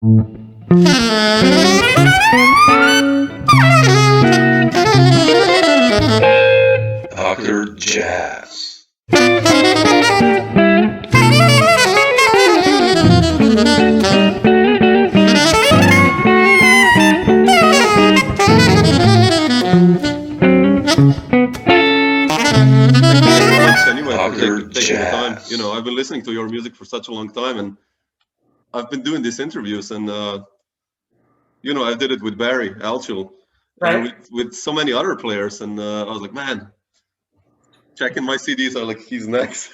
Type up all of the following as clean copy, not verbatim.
Dr. Jazz. Anyway, for taking the time. You know, I've been listening to your music for such a long time, and I've been doing these interviews, and you know, I did it with Barry Altschul, and with so many other players, and I was like, man, checking my CDs are like, he's next.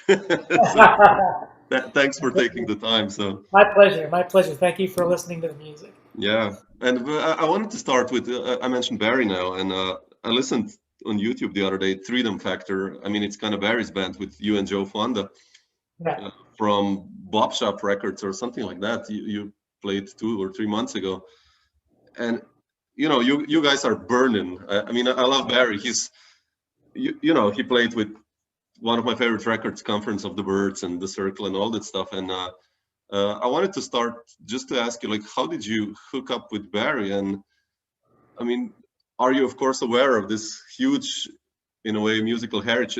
Thanks for taking the time. So my pleasure. Thank you for listening to the music. Yeah, and I wanted to start with I mentioned Barry now, and I listened on YouTube the other day, Freedom Factor. I mean, it's kind of Barry's band with you and Joe Fonda from Bop Shop Records or something like that. You played 2 or 3 months ago, and you know, you guys are burning. I mean, I love Barry. He's you know, he played with one of my favorite records, Conference of the Birds and The Circle and all that stuff. And I wanted to start just to ask you, like, how did you hook up with Barry? And I mean, are you, of course, aware of this huge, in a way, musical heritage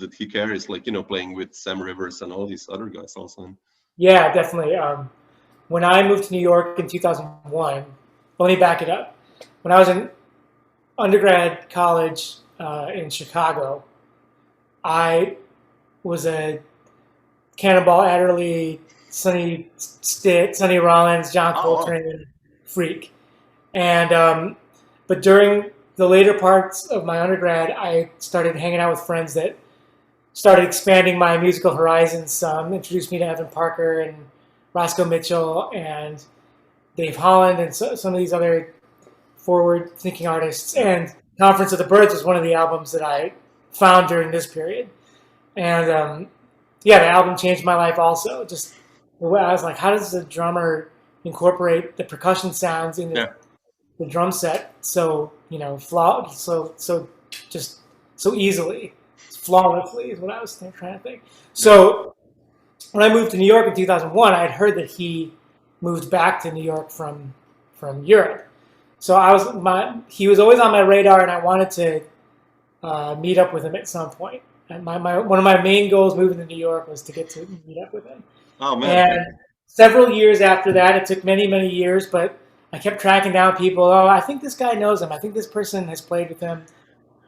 that he carries, like, you know, playing with Sam Rivers and all these other guys also? Yeah, definitely. When I moved to New York in 2001, let me back it up. When I was in undergrad college in Chicago, I was a Cannonball Adderley, Sonny Stitt, Sonny Rollins, John Coltrane freak. And but during the later parts of my undergrad, I started hanging out with friends that started expanding my musical horizons. Some introduced me to Evan Parker and Roscoe Mitchell and Dave Holland and some of these other forward-thinking artists. And Conference of the Birds was one of the albums that I found during this period. And yeah, the album changed my life also. Just I was like, how does the drummer incorporate the percussion sounds in the drum set so, you know, just so easily, flawlessly is what I was trying to think. So when I moved to New York in 2001, I had heard that he moved back to New York from Europe. So he was always on my radar, and I wanted to meet up with him at some point. And one of my main goals moving to New York was to get to meet up with him. Oh man! And several years after that, it took many years, but I kept tracking down people. Oh, I think this guy knows him. I think this person has played with him.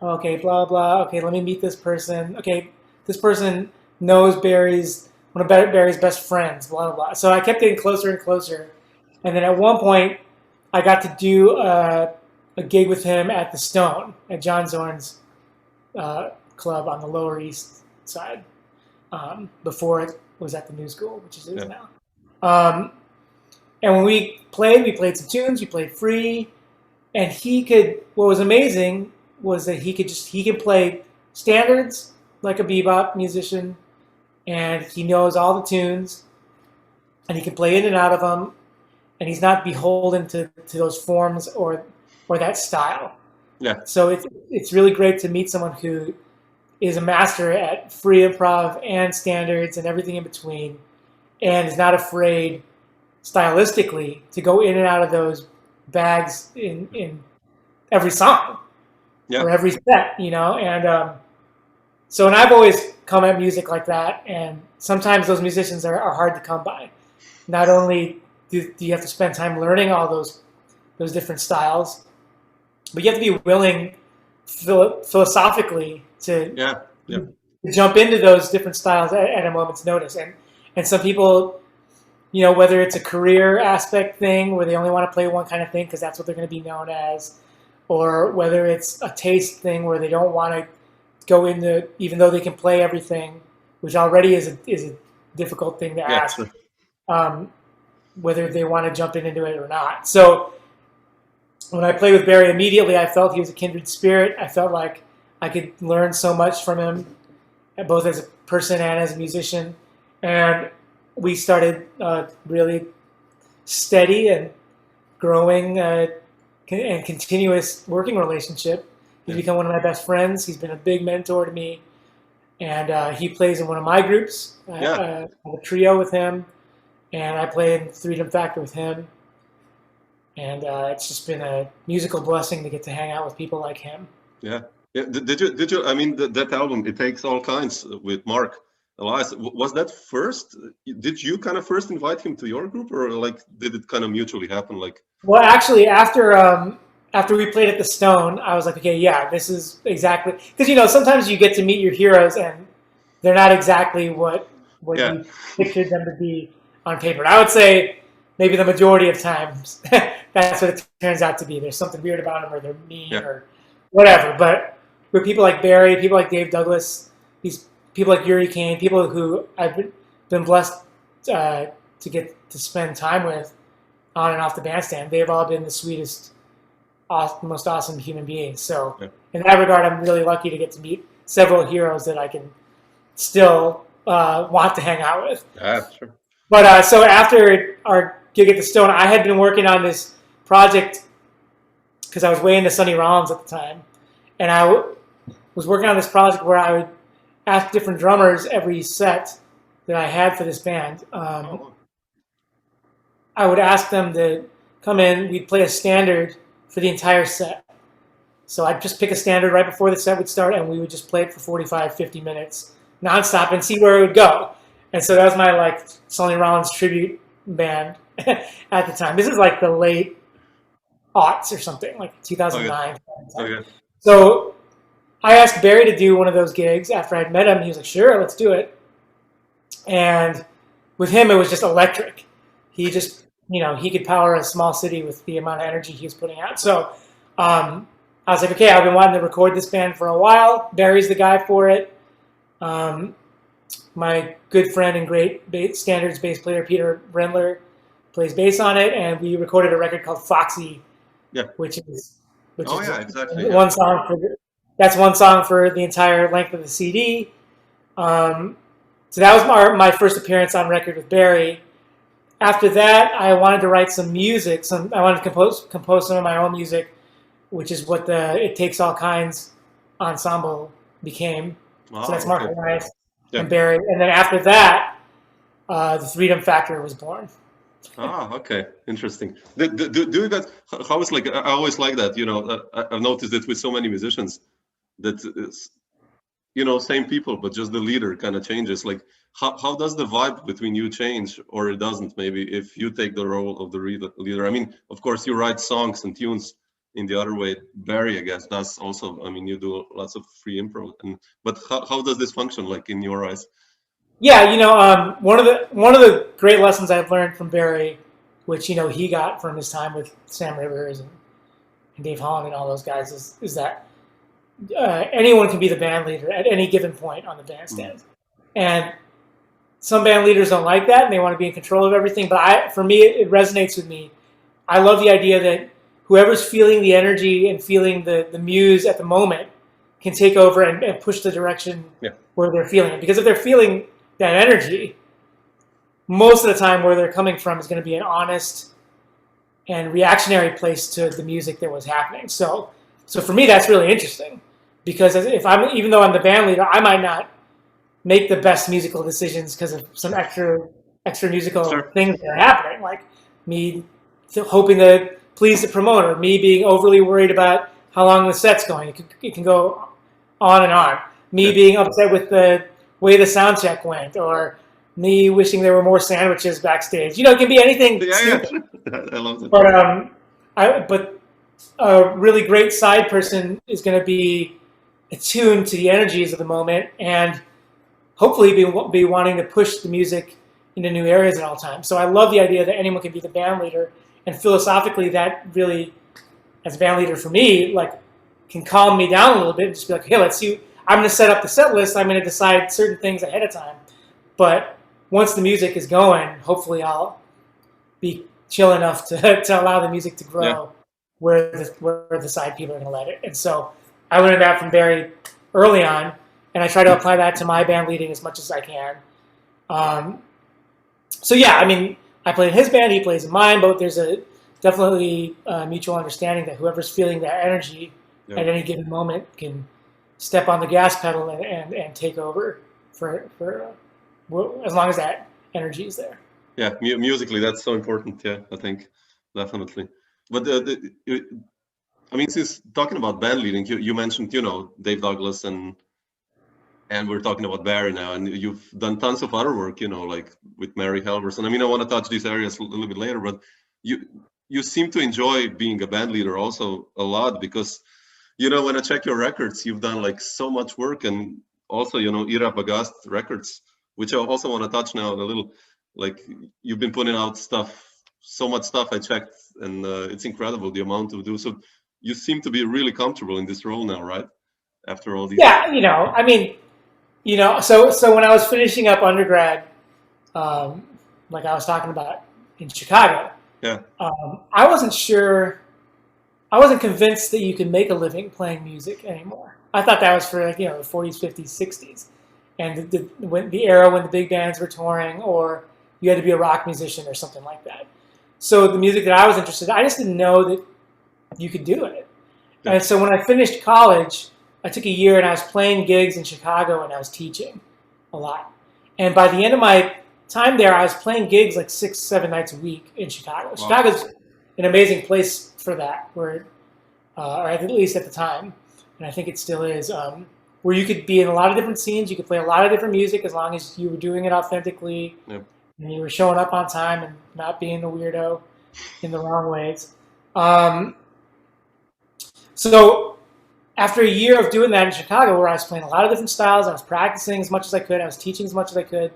Okay, blah blah. Okay, let me meet this person. Okay, this person knows one of Barry's best friends. Blah blah blah. So I kept getting closer and closer, and then at one point, I got to do a gig with him at the Stone at John Zorn's club on the Lower East Side before it was at the New School, which it is now. And when we played some tunes. We played free, and what was amazing was that he can play standards like a bebop musician, and he knows all the tunes, and he can play in and out of them, and he's not beholden to those forms or that style. Yeah. So it's really great to meet someone who is a master at free improv and standards and everything in between, and is not afraid stylistically to go in and out of those bags in every song or every set, you know. And so, and I've always come at music like that, and sometimes those musicians are hard to come by. Not only do you have to spend time learning all those different styles, but you have to be willing philosophically to jump into those different styles at a moment's notice. And some people, you know, whether it's a career aspect thing where they only want to play one kind of thing because that's what they're going to be known as, or whether it's a taste thing where they don't want to go into, even though they can play everything, which already is a difficult thing to ask, whether they want to jump into it or not. So when I played with Barry, immediately I felt he was a kindred spirit. I felt like I could learn so much from him, both as a person and as a musician. And we started really steady and growing and continuous working relationship. He's become one of my best friends. He's been a big mentor to me. And he plays in one of my groups. I have a trio with him. And I play in Freedom Factor with him. And it's just been a musical blessing to get to hang out with people like him. Yeah. Did you? I mean, that album, It Takes All Kinds, with Mark Elias, was that first? Did you kind of first invite him to your group, or like did it kind of mutually happen? Like, well, actually, after we played at the Stone, I was like, okay, yeah, this is exactly, because sometimes you get to meet your heroes and they're not exactly what you pictured them to be on paper. And I would say maybe the majority of times that's what it turns out to be. There's something weird about them, or they're mean, or whatever. But with people like Barry, people like Dave Douglas, these people like Yuri Kane, people who I've been blessed to get to spend time with on and off the bandstand, they've all been the sweetest, most awesome human beings. So in that regard, I'm really lucky to get to meet several heroes that I can still want to hang out with. Sure. But so after our gig at the Stone, I had been working on this project because I was way into Sonny Rollins at the time. And I was working on this project where I would ask different drummers every set that I had for this band. I would ask them to come in. We'd play a standard for the entire set. So I'd just pick a standard right before the set would start, and we would just play it for 45, 50 minutes nonstop and see where it would go. And so that was my Sonny Rollins tribute band at the time. This is like the late aughts or something, like 2009. Okay. So I asked Barry to do one of those gigs after I'd met him. He was like, sure, let's do it. And with him, it was just electric. He just, he could power a small city with the amount of energy he was putting out. So I was like, okay, I've been wanting to record this band for a while. Barry's the guy for it. My good friend and great standards bass player, Peter Brendler, plays bass on it. And we recorded a record called Foxy, which is exactly. One song that's one song for the entire length of the CD. So that was my first appearance on record with Barry. After that, I wanted to write some music. I wanted to compose some of my own music, which is what the It Takes All Kinds ensemble became. So that's Mark Elias and Barry. And then after that, the Freedom Factor was born. Okay, interesting. Do you guys? How is I always like that. I've noticed it with so many musicians that it's, same people, but just the leader kind of changes. Like, how does the vibe between you change, or it doesn't? Maybe if you take the role of the leader. I mean, of course, you write songs and tunes in the other way. Barry, I guess, does also. I mean, you do lots of free improv. But how does this function, in your eyes? Yeah, one of the great lessons I've learned from Barry, which he got from his time with Sam Rivers and Dave Holland and all those guys, is that anyone can be the band leader at any given point on the bandstand. And some band leaders don't like that, and they want to be in control of everything. But for me, it resonates with me. I love the idea that whoever's feeling the energy and feeling the muse at the moment can take over and push the direction where they're feeling it. Because if they're feeling that energy, most of the time where they're coming from is going to be an honest and reactionary place to the music that was happening. So for me, that's really interesting, because even though I'm the band leader, I might not make the best musical decisions because of some extra musical things that are happening, like me hoping to please the promoter, me being overly worried about how long the set's going. It can go on and on. Me being upset with the way the sound check went, or me wishing there were more sandwiches backstage. It can be anything stupid. I love that. But a really great side person is going to be attuned to the energies of the moment and hopefully be wanting to push the music into new areas at all times. So I love the idea that anyone can be the band leader, and philosophically that really, as a band leader for me, can calm me down a little bit and just be like, hey, let's see. I'm going to set up the set list. I'm going to decide certain things ahead of time. But once the music is going, hopefully I'll be chill enough to allow the music to grow where the side people are going to let it. And so I learned that from Barry early on, and I try to apply that to my band leading as much as I can. I play in his band, he plays in mine, but there's definitely a mutual understanding that whoever's feeling that energy at any given moment can step on the gas pedal and take over for as long as that energy is there. Yeah, musically that's so important. Yeah, I think definitely. But I mean, since talking about band leading, you mentioned, Dave Douglas and we're talking about Barry now, and you've done tons of other work, like with Mary Halvorson. I mean, I want to touch these areas a little bit later, but you seem to enjoy being a band leader also a lot, because, when I check your records, you've done like so much work, and also, Irabagon records, which I also want to touch now a little. Like, you've been putting out stuff, so much stuff I checked, and it's incredible the amount to do. So you seem to be really comfortable in this role now, right? After all these. Yeah, I mean, so when I was finishing up undergrad, like I was talking about in Chicago, yeah, I wasn't sure. I wasn't convinced that you could make a living playing music anymore. I thought that was for the 40s, 50s, 60s, and the era when the big bands were touring, or you had to be a rock musician or something like that. So the music that I was interested in, I just didn't know that you could do it. Yeah. And so when I finished college, I took a year and I was playing gigs in Chicago and I was teaching a lot. And by the end of my time there, I was playing gigs like 6-7 nights a week in Chicago. Wow. Chicago's an amazing place for that, or at least at the time, and I think it still is, where you could be in a lot of different scenes, you could play a lot of different music as long as you were doing it authentically, yep. And you were showing up on time and not being the weirdo in the wrong ways. So after a year of doing that in Chicago, where I was playing a lot of different styles, I was practicing as much as I could, I was teaching as much as I could,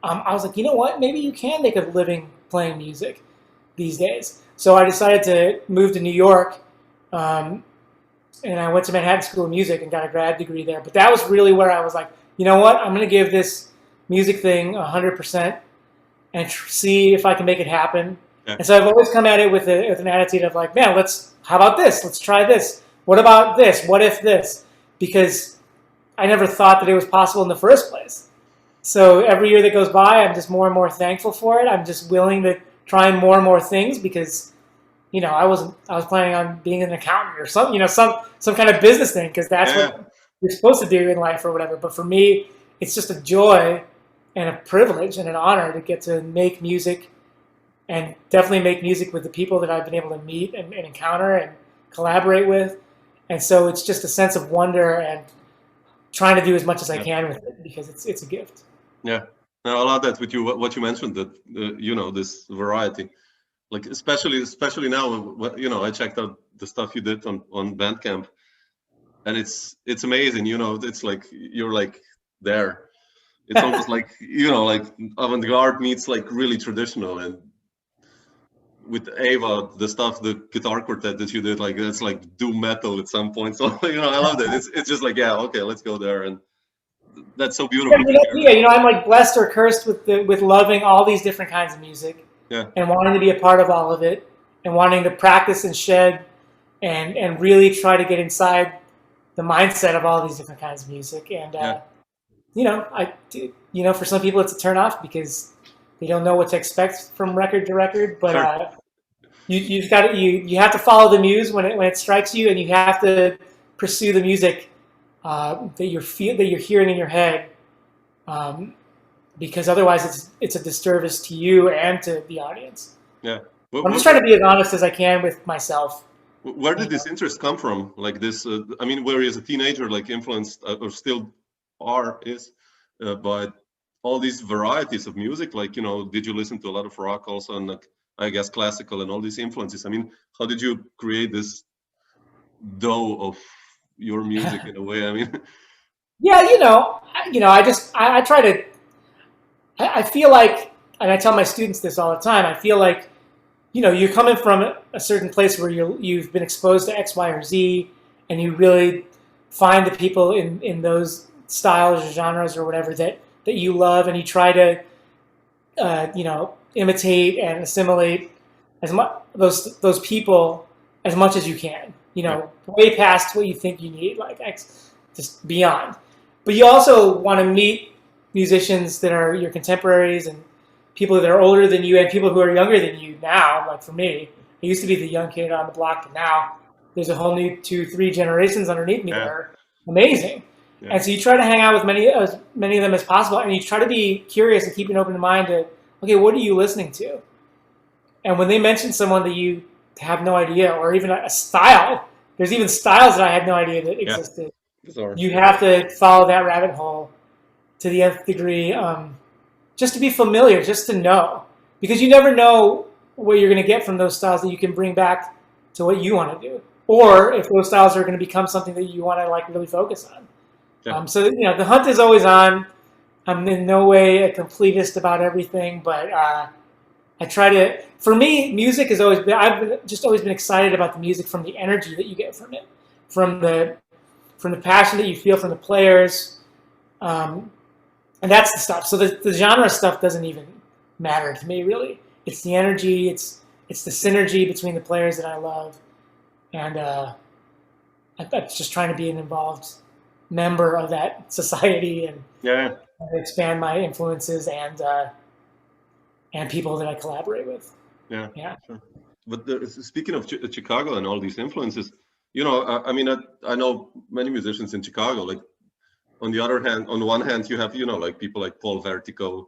I was like, you know what, maybe you can make a living playing music these days. So I decided to move to New York, and I went to Manhattan School of Music and got a grad degree there. But that was really where I was like, you know what, I'm going to give this music thing 100% and see if I can make it happen. Yeah. And so I've always come at it with an attitude of like, man, how about this? Let's try this. What about this? What if this? Because I never thought that it was possible in the first place. So every year that goes by, I'm just more and more thankful for it. I'm just willing to try more and more things, because I was planning on being an accountant or something, some kind of business thing, because that's what you're supposed to do in life or whatever. But for me, it's just a joy and a privilege and an honor to get to make music, and definitely make music with the people that I've been able to meet and encounter and collaborate with. And so it's just a sense of wonder and trying to do as much as I can with it, because it's a gift. Yeah. Now, I love that with you, what you mentioned, that, this variety. Like, especially now, I checked out the stuff you did on Bandcamp, and it's amazing. It's like you're like there. It's almost like like avant-garde meets like really traditional. And with Ava, the guitar quartet that you did, like it's like doom metal at some point. So I love that. It's just like, yeah, okay, let's go there, and that's so beautiful. Yeah, I'm like blessed or cursed with loving all these different kinds of music. Yeah. And wanting to be a part of all of it, and wanting to practice and shed and really try to get inside the mindset of all these different kinds of music. And for some people it's a turnoff because they don't know what to expect from record to record. But sure. You've got you have to follow the muse when it strikes you, and you have to pursue the music that you're hearing in your head. Because otherwise it's a disservice to you and to the audience. Yeah. I'm just trying to be as honest as I can with myself. Where did this interest come from? Like this, where as a teenager, like influenced or still is by all these varieties of music? Like, did you listen to a lot of rock also, and like, I guess classical and all these influences? I mean, how did you create this dough of your music in a way? Yeah, I try to. I feel like, and I tell my students this all the time, I feel like, you're coming from a certain place where you've been exposed to X, Y, or Z, and you really find the people in those styles or genres or whatever that you love, and you try to, imitate and assimilate as much those people as much as you can, way past what you think you need, like just beyond. But you also want to meet musicians that are your contemporaries and people that are older than you and people who are younger than you now. Like for me, I used to be the young kid on the block, but now there's a whole new 2-3 generations underneath me that are amazing. Yeah. And so you try to hang out with as many of them as possible, and you try to be curious and keep an open mind to, okay, what are you listening to? And when they mention someone that you have no idea, or even a style. There's even styles that I had no idea that existed. Bizarre. You have to follow that rabbit hole to the nth degree, just to be familiar, just to know, because you never know what you're going to get from those styles that you can bring back to what you want to do, or if those styles are going to become something that you want to like really focus on. Yeah. So the hunt is always on. I'm in no way a completist about everything, but I try to. For me, music has always been. I've always been excited about the music from the energy that you get from it, from the passion that you feel from the players, and that's the stuff. So the genre stuff doesn't even matter to me really. It's the energy. It's the synergy between the players that I love, and I'm just trying to be an involved member of that society and expand my influences and people that I collaborate with. Yeah. Sure. But speaking of Chicago and all these influences, I know many musicians in Chicago. Like on the one hand, you have like people like Paul Vertigo,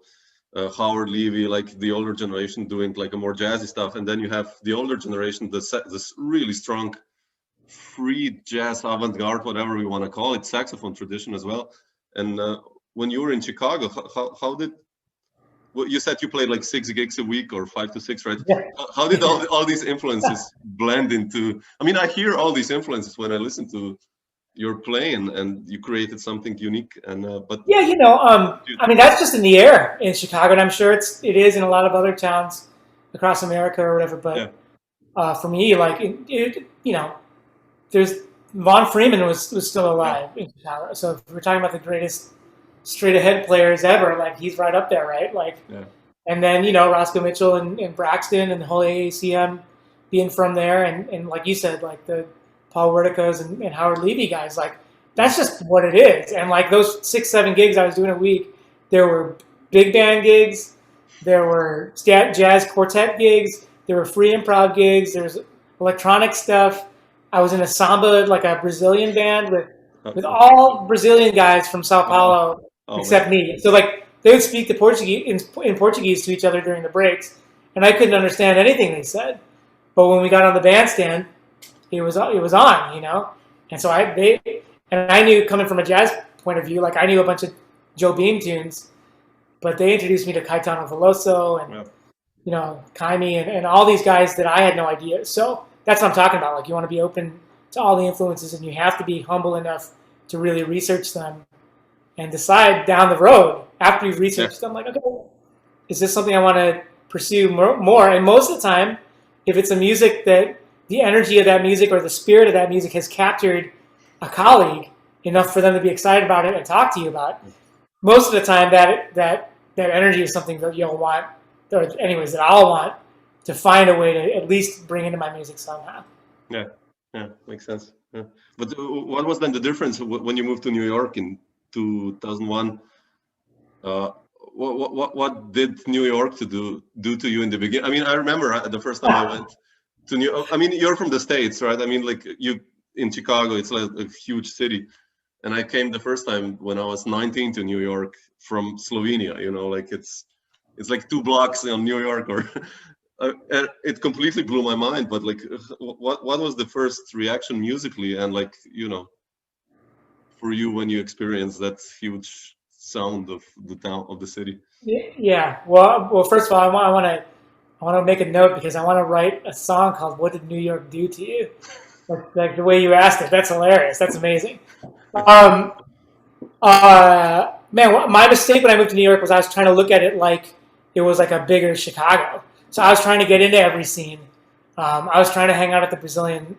Howard Levy, like the older generation doing like a more jazzy stuff, and then you have the older generation, this really strong free jazz avant-garde, whatever we want to call it, saxophone tradition as well. And when you were in Chicago, how did you said you played like 6 gigs a week or 5 to 6, right? Yeah. How did all these influences blend into? I mean, I hear all these influences when I listen to your playing, and you created something unique. And but yeah, I mean, that's just in the air in Chicago, and I'm sure it is in a lot of other towns across America or whatever. But for me, like there's Von Freeman was still alive in Chicago. So if we're talking about the greatest straight ahead players ever, like he's right up there, right? Like, and then Roscoe Mitchell and Braxton and the whole AACM being from there, and like you said, like the Paul Verticos and Howard Levy guys, like that's just what it is. And like those 6-7 gigs I was doing a week, there were big band gigs, there were jazz quartet gigs, there were free improv gigs, there's electronic stuff. I was in a samba, like a Brazilian band with all Brazilian guys from Sao Paulo except me. So like they would speak the Portuguese in Portuguese to each other during the breaks, and I couldn't understand anything they said. But when we got on the bandstand, it was on, And so I knew, coming from a jazz point of view, like I knew a bunch of Joe Beam tunes, but they introduced me to Caetano Veloso and Kaimi and all these guys that I had no idea. So that's what I'm talking about. Like you want to be open to all the influences, and you have to be humble enough to really research them and decide down the road after you've researched them, like, okay, is this something I want to pursue more? And most of the time, if it's a music that the energy of that music or the spirit of that music has captured a colleague enough for them to be excited about it and talk to you about, most of the time that energy is something that you'll want, or anyways, that I'll want to find a way to at least bring into my music somehow. Yeah, makes sense. Yeah. But what was then the difference when you moved to New York in 2001? What did New York do to you in the beginning? I mean, I remember the first time I went to New York. I mean, you're from the States, right? I mean, like you in Chicago, it's like a huge city. And I came the first time when I was 19 to New York from Slovenia, like it's like 2 blocks on New York, or it completely blew my mind. But like, what was the first reaction musically, and like, for you when you experienced that huge sound of the town, of the city? Yeah. Well, first of all, I want to make a note, because I want to write a song called "What Did New York Do to You?" Like the way you asked it, that's hilarious. That's amazing. Man, my mistake when I moved to New York was I was trying to look at it like it was like a bigger Chicago. So I was trying to get into every scene. I was trying to hang out at the Brazilian,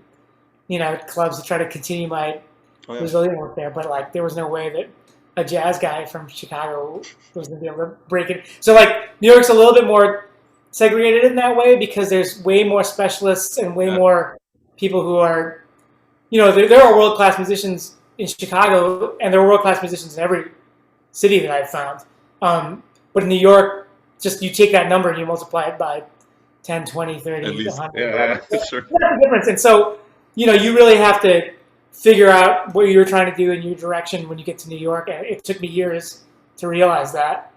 clubs to try to continue my Brazilian work there. But like, there was no way that a jazz guy from Chicago was going to be able to break it. So like, New York's a little bit more segregated in that way, because there's way more specialists and way more people who are, there are world-class musicians in Chicago, and there are world-class musicians in every city that I've found. But in New York, just you take that number and you multiply it by 10, 20, 30, At least. 100. Yeah, sure. That's the difference. And so, you really have to figure out what you're trying to do in your direction when you get to New York. And it took me years to realize that.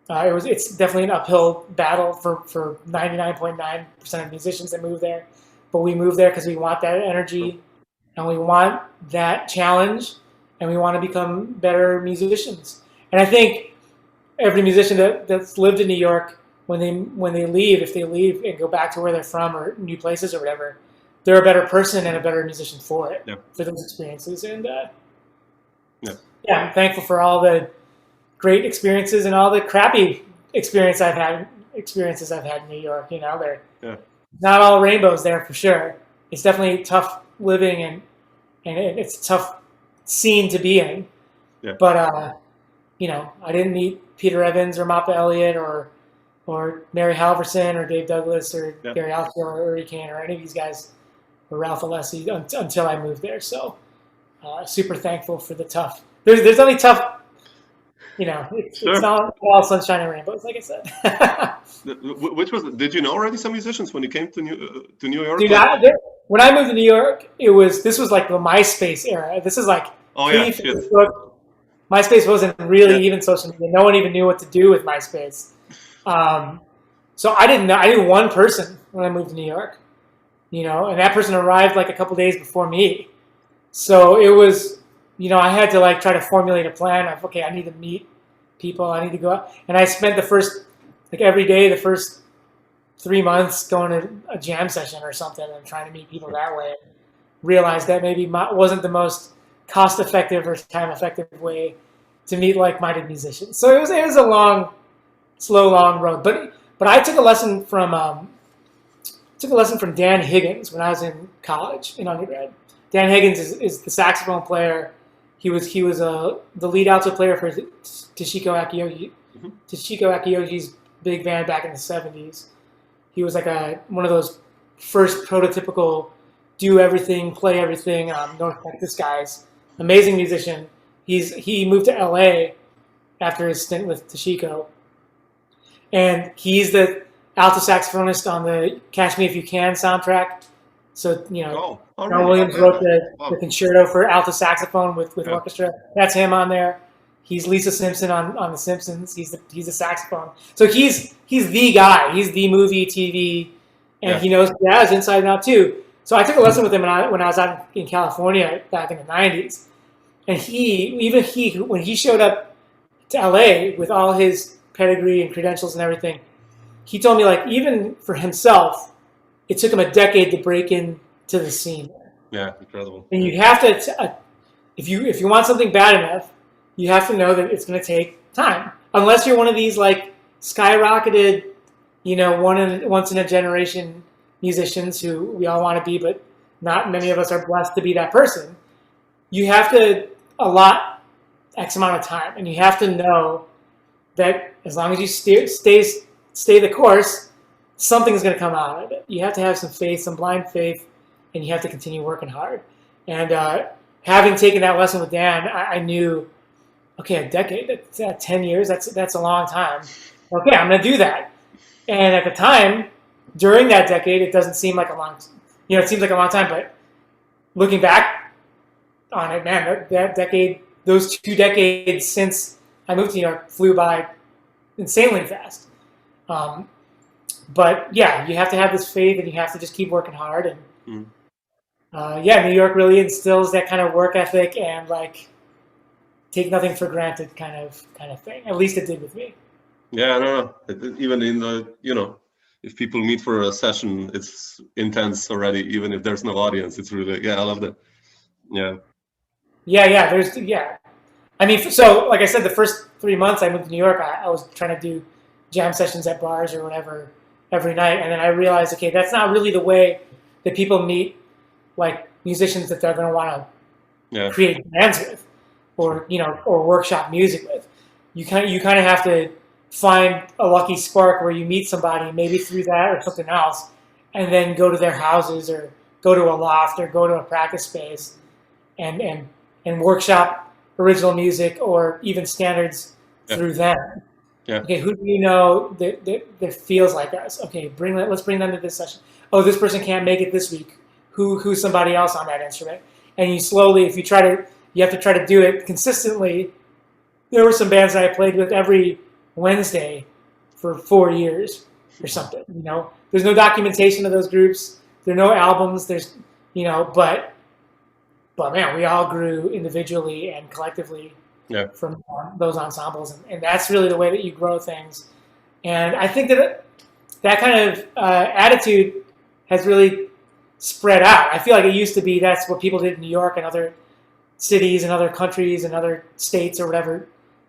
It's definitely an uphill battle for 99.9% of musicians that move there. but we moved there because we want that energy and we want that challenge and we want to become better musicians. And I think every musician that's lived in New York, when they leave, if they leave and go back to where they're from or new places or whatever, they're a better person and a better musician for it, for those experiences. And I'm thankful for all the great experiences and all the crappy experiences I've had in New York. You know, they're not all rainbows there for sure. It's definitely tough living and it's a tough scene to be in. Yeah. But you know, I didn't meet Peter Evans or Mappa Elliott or Mary Halvorson or Dave Douglas or Gary Altschul or Uri Kane or any of these guys or Ralph Alessi until I moved there. So super thankful for the tough. There's only tough. You know, it's not all sunshine and rainbows, like I said. Which was? Did you know already some musicians when you came to New York? Dude, when I moved to New York, this was like the MySpace era. This is like pre-Facebook. MySpace wasn't really even social media. No one even knew what to do with MySpace. So I didn't know. I knew one person when I moved to New York, you know, and that person arrived like a couple days before me. So it was, you know, I had to like try to formulate a plan of, okay, I need to meet people. I need to go out. And I spent the first, like every day, the first 3 months going to a jam session or something and trying to meet people that way. And realized that maybe wasn't the most cost-effective or time-effective way to meet like-minded musicians. So it was a long, slow, long road. But I took a lesson from Dan Higgins when I was in college, in undergrad. Dan Higgins is the saxophone player. He was the lead alto player for Toshiko Akiyoji's big band back in the 70s. He was like one of those first prototypical do everything, play everything North Texas guys. Amazing musician. He moved to LA after his stint with Toshiko. And he's the alto saxophonist on the Catch Me If You Can soundtrack. So, you know, John Williams wrote the concerto for alto saxophone with orchestra. That's him on there. He's Lisa Simpson on The Simpsons. He's the saxophone. So he's the guy. He's the movie, TV, and he knows jazz inside and out too. So I took a lesson with him when I was out in California back in the 90s. And when he showed up to LA with all his pedigree and credentials and everything, he told me, like, even for himself, it took him a decade to break into the scene. Yeah, incredible. And you have to, if you want something bad enough, you have to know that it's going to take time. Unless you're one of these like skyrocketed, you know, once in a generation musicians who we all want to be, but not many of us are blessed to be that person. You have to allot X amount of time, and you have to know that as long as you stay the course, something's going to come out of it. You have to have some faith, some blind faith, and you have to continue working hard. And having taken that lesson with Dan, I knew, okay, a decade, 10 years, that's a long time. Okay, I'm going to do that. And at the time, during that decade, it doesn't seem like a long, it seems like a long time, but looking back on it, man, that decade, those 2 decades since I moved to New York flew by insanely fast. But yeah, you have to have this faith and you have to just keep working hard. And New York really instills that kind of work ethic and like take nothing for granted kind of thing. At least it did with me. Yeah, I don't know. Even in the, if people meet for a session, it's intense already. Even if there's no audience, it's really, I love that. Yeah. Yeah. I mean, so like I said, the first 3 months I moved to New York, I was trying to do jam sessions at bars or whatever every night. And then I realized, okay, that's not really the way that people meet like musicians that they're going to want to create bands with or workshop music with. You kind of have to find a lucky spark where you meet somebody, maybe through that or something else, and then go to their houses or go to a loft or go to a practice space and workshop original music or even standards through them. Yeah. Okay, who do you know that feels like us? Okay, let's bring them to this session. Oh, this person can't make it this week. Who's somebody else on that instrument? And you slowly, if you have to try to do it consistently. There were some bands that I played with every Wednesday for 4 years or something. There's no documentation of those groups. there are no albums. There's, but man, we all grew individually and collectively from those ensembles, and that's really the way that you grow things. And I think that kind of attitude has really spread out. I feel like it used to be that's what people did in New York and other cities and other countries and other states or whatever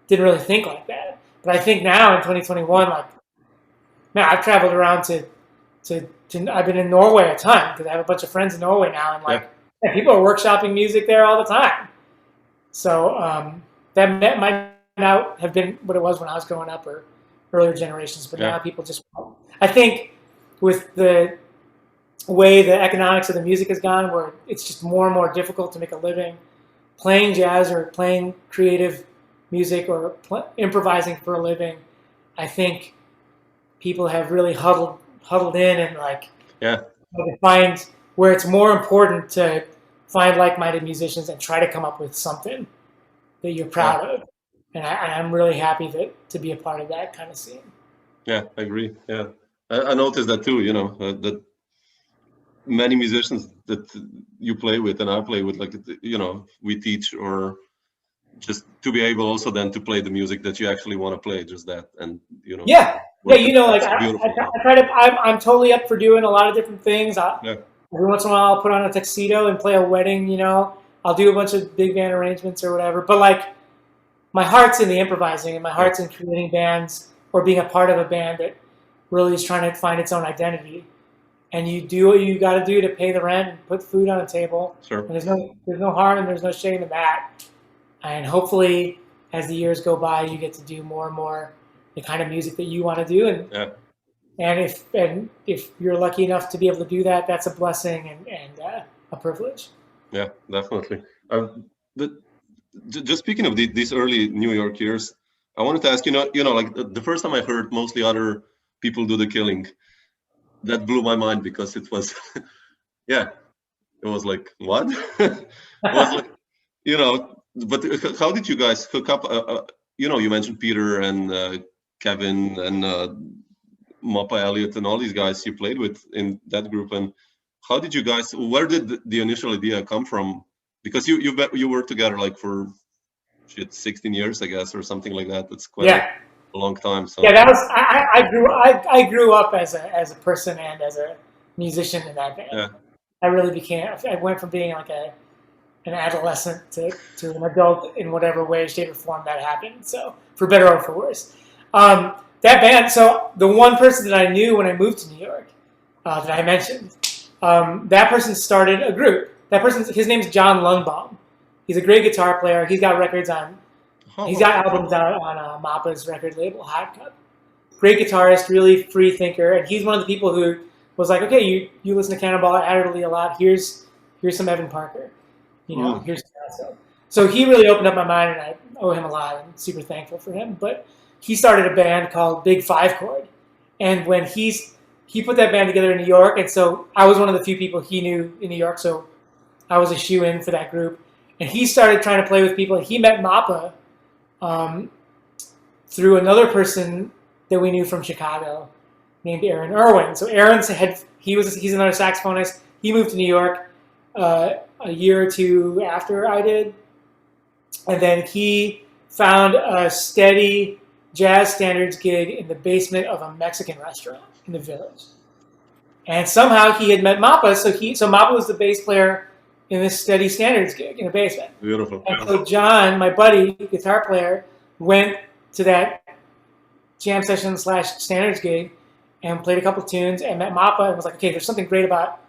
didn't really think like that. But I think now in 2021, like, man, I've traveled around to I've been in Norway a ton because I have a bunch of friends in Norway now, and like people are workshopping music there all the time. So that might not have been what it was when I was growing up or earlier generations, but now people just, I think with the way the economics of the music has gone, where it's just more and more difficult to make a living playing jazz or playing creative music or improvising for a living, I think people have really huddled in and find where it's more important to find like-minded musicians and try to come up with something that you're proud of. And I'm really happy to be a part of that kind of scene. Yeah, I agree. Yeah, I noticed that too. That many musicians that you play with and I play with, like, we teach or just to be able also then to play the music that you actually want to play, just that, and like I try to. I'm totally up for doing a lot of different things. Every once in a while, I'll put on a tuxedo and play a wedding. I'll do a bunch of big band arrangements or whatever. But like, my heart's in the improvising, and my heart's in creating bands or being a part of a band that really is trying to find its own identity. And you do what you got to do to pay the rent and put food on the table. Sure. And there's no harm and there's no shame in that. And hopefully, as the years go by, you get to do more and more the kind of music that you want to do. And if you're lucky enough to be able to do that, that's a blessing and a privilege. Yeah, definitely. Just speaking of these early New York years, I wanted to ask like the first time I heard mostly other people do the killing, that blew my mind because it was, it was like, what? It was like, but how did you guys hook up? You mentioned Peter and Kevin and Mappa Elliott and all these guys you played with in that group. And how did you guys, where did the initial idea come from? Because you worked together like for 16 years, I guess, or something like that. That's quite a long time. So that was I grew up as a person and as a musician in that band. Yeah. I went from being like an adolescent to an adult in whatever way, shape, or form that happened. So for better or for worse, that band. So the one person that I knew when I moved to New York that I mentioned, that person started a group. His name's John Lundbaum. He's a great guitar player. He's got records on. He's got albums out on Mappa's record label, Hot Cup. Great guitarist, really free thinker, and he's one of the people who was like, okay, you listen to Cannonball Adderley a lot. Here's some Evan Parker. Here's stuff. So he really opened up my mind, and I owe him a lot. I'm super thankful for him. But he started a band called Big Five Chord, and when he put that band together in New York, and so I was one of the few people he knew in New York, so I was a shoe-in for that group. And he started trying to play with people, and he met Mappa through another person that we knew from Chicago named Aaron Irwin. So he's another saxophonist. He moved to New York a year or two after I did. And then he found a steady jazz standards gig in the basement of a Mexican restaurant in the Village. And somehow he had met Mappa, so Mappa was the bass player in this steady standards gig in the basement. Beautiful. And so John, my buddy, guitar player, went to that jam session / standards gig and played a couple tunes and met Mappa and was like, okay, there's something great about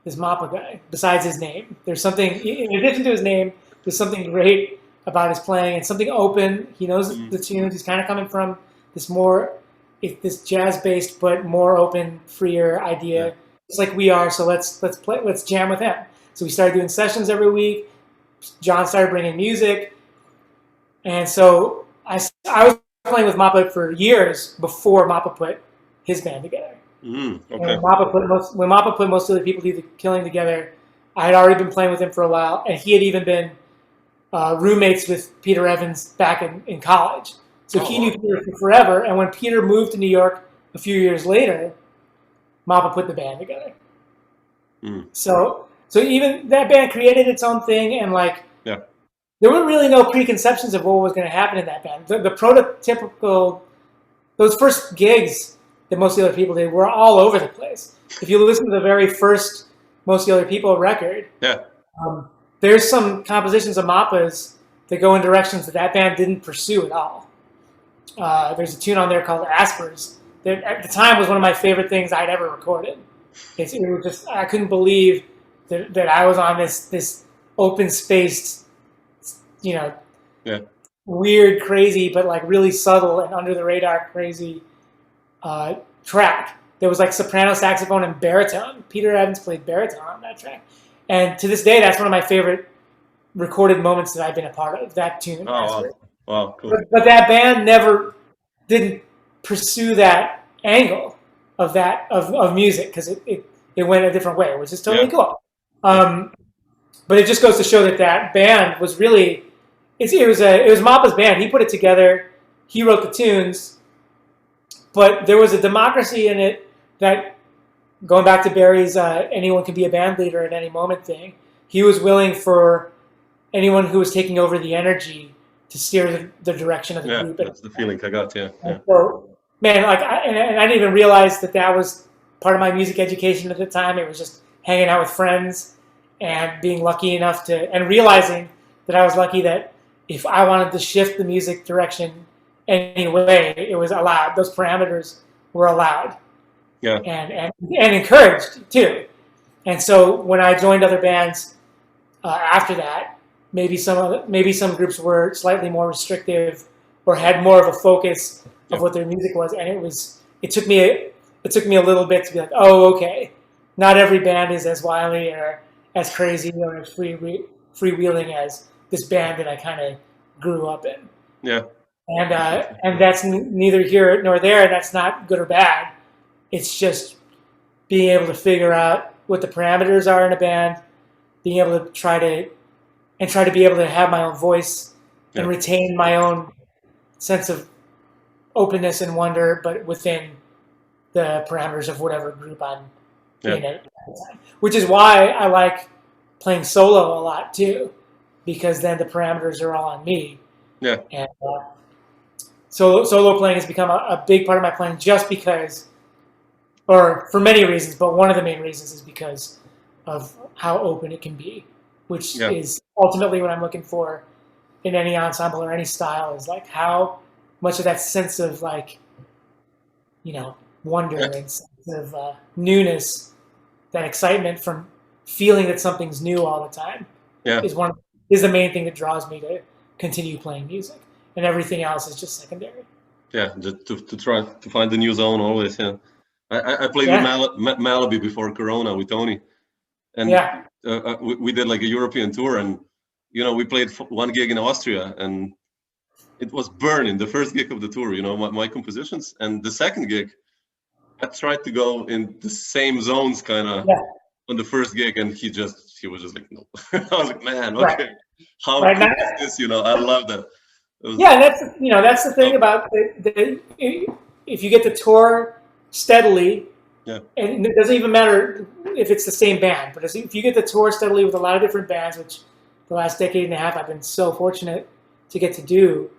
this Mappa guy besides his name. There's something, in addition to his name, there's something great about his playing and something open. He knows the tunes. He's kind of coming from this jazz-based but more open, freer idea. It's like we are, so let's jam with him. So we started doing sessions every week. John started bringing music. And so I was playing with Mappa for years before Mappa put his band together. Okay. And when Mappa put most of the people do the killing together, I had already been playing with him for a while, and he had even been roommates with Peter Evans back in college. So he knew Peter for forever. And when Peter moved to New York a few years later, Mappa put the band together. So even that band created its own thing, and like Yeah. there were really no preconceptions of what was going to happen in that band. The prototypical, those first gigs that Most of the Other People did were all over the place. If you listen to the very first Most of the Other People record, there's some compositions of mappas that go in directions that band didn't pursue at all. There's a tune on there called Aspers that at the time was one of my favorite things I'd ever recorded. It was just, I couldn't believe that I was on this open-spaced, weird, crazy, but like really subtle and under the radar crazy track. There was like soprano, saxophone, and baritone. Peter Evans played baritone on that track. And to this day, that's one of my favorite recorded moments that I've been a part of, that tune. Oh, wow, cool. But that band didn't pursue that angle of music because it went a different way, which is totally cool. But it just goes to show that band was really, it was Mappa's band. He put it together. He wrote the tunes, but there was a democracy in it that, going back to Barry's anyone can be a band leader at any moment thing, he was willing for anyone who was taking over the energy to steer the direction of the group. That's the feeling I got, So, man, like, I didn't even realize that was part of my music education at the time. It was just hanging out with friends and being lucky enough and realizing that I was lucky that if I wanted to shift the music direction anyway, it was allowed. Those parameters were allowed. Yeah. And encouraged too. And so when I joined other bands after that, maybe some groups were slightly more restrictive or had more of a focus of what their music was, and it took me a little bit to be like, oh, okay, not every band is as wily or as crazy or as freewheeling as this band that I kind of grew up in. Yeah. And that's neither here nor there. And that's not good or bad. It's just being able to figure out what the parameters are in a band, being able to try to be able to have my own voice and retain my own sense of openness and wonder, but within the parameters of whatever group I'm in at the time. Which is why I like playing solo a lot too, because then the parameters are all on me. Yeah. And solo playing has become a big part of my playing just because, or for many reasons, but one of the main reasons is because of how open it can be, which is ultimately what I'm looking for in any ensemble or any style, is like how much of that sense of like, wonder and sense of newness, that excitement from feeling that something's new all the time is the main thing that draws me to continue playing music, and everything else is just secondary. Yeah, just to try to find the new zone always. Yeah, I played with Malaby before Corona with Tony, and we did like a European tour, and we played one gig in Austria, and it was burning. The first gig of the tour, my compositions, and the second gig, I tried to go in the same zones kind of on the first gig, and he was just like, no. I was like, man, okay, how cool is this? I love that. And that's the thing about if you get to tour steadily, and it doesn't even matter if it's the same band, but if you get to tour steadily with a lot of different bands, which the last decade and a half I've been so fortunate to get to do,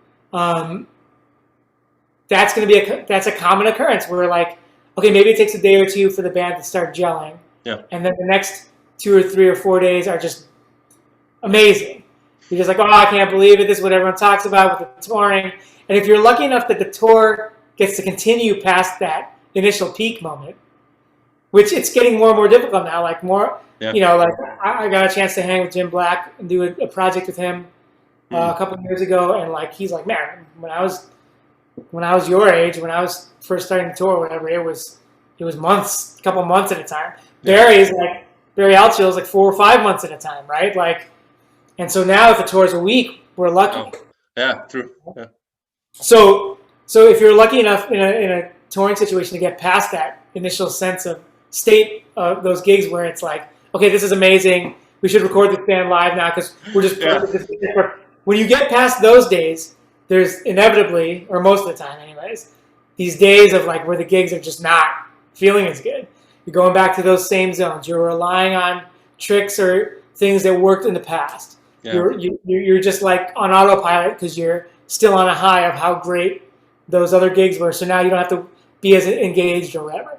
that's going to be that's a common occurrence where, like, okay, maybe it takes a day or two for the band to start gelling, and then the next 2 or 3 or 4 days are just amazing. You're just like, oh, I can't believe it. This is what everyone talks about with the touring. And if you're lucky enough that the tour gets to continue past that initial peak moment, which it's getting more and more difficult now, like more, like I got a chance to hang with Jim Black and do a project with him a couple of years ago. And like, he's like, man, when I was your age, when I was first starting to tour or whatever, it was months, a couple months at a time. Barry Altschul is like 4 or 5 months at a time, right? Like, and so now if the tour is a week, we're lucky. Oh, yeah, true. Yeah. So if you're lucky enough in a touring situation to get past that initial sense of state of those gigs where it's like, okay, this is amazing. We should record this band live now because we're just when you get past those days, there's inevitably, or most of the time anyways, these days of like where the gigs are just not feeling as good. You're going back to those same zones. You're relying on tricks or things that worked in the past. Yeah. You're just like on autopilot because you're still on a high of how great those other gigs were. So now you don't have to be as engaged or whatever.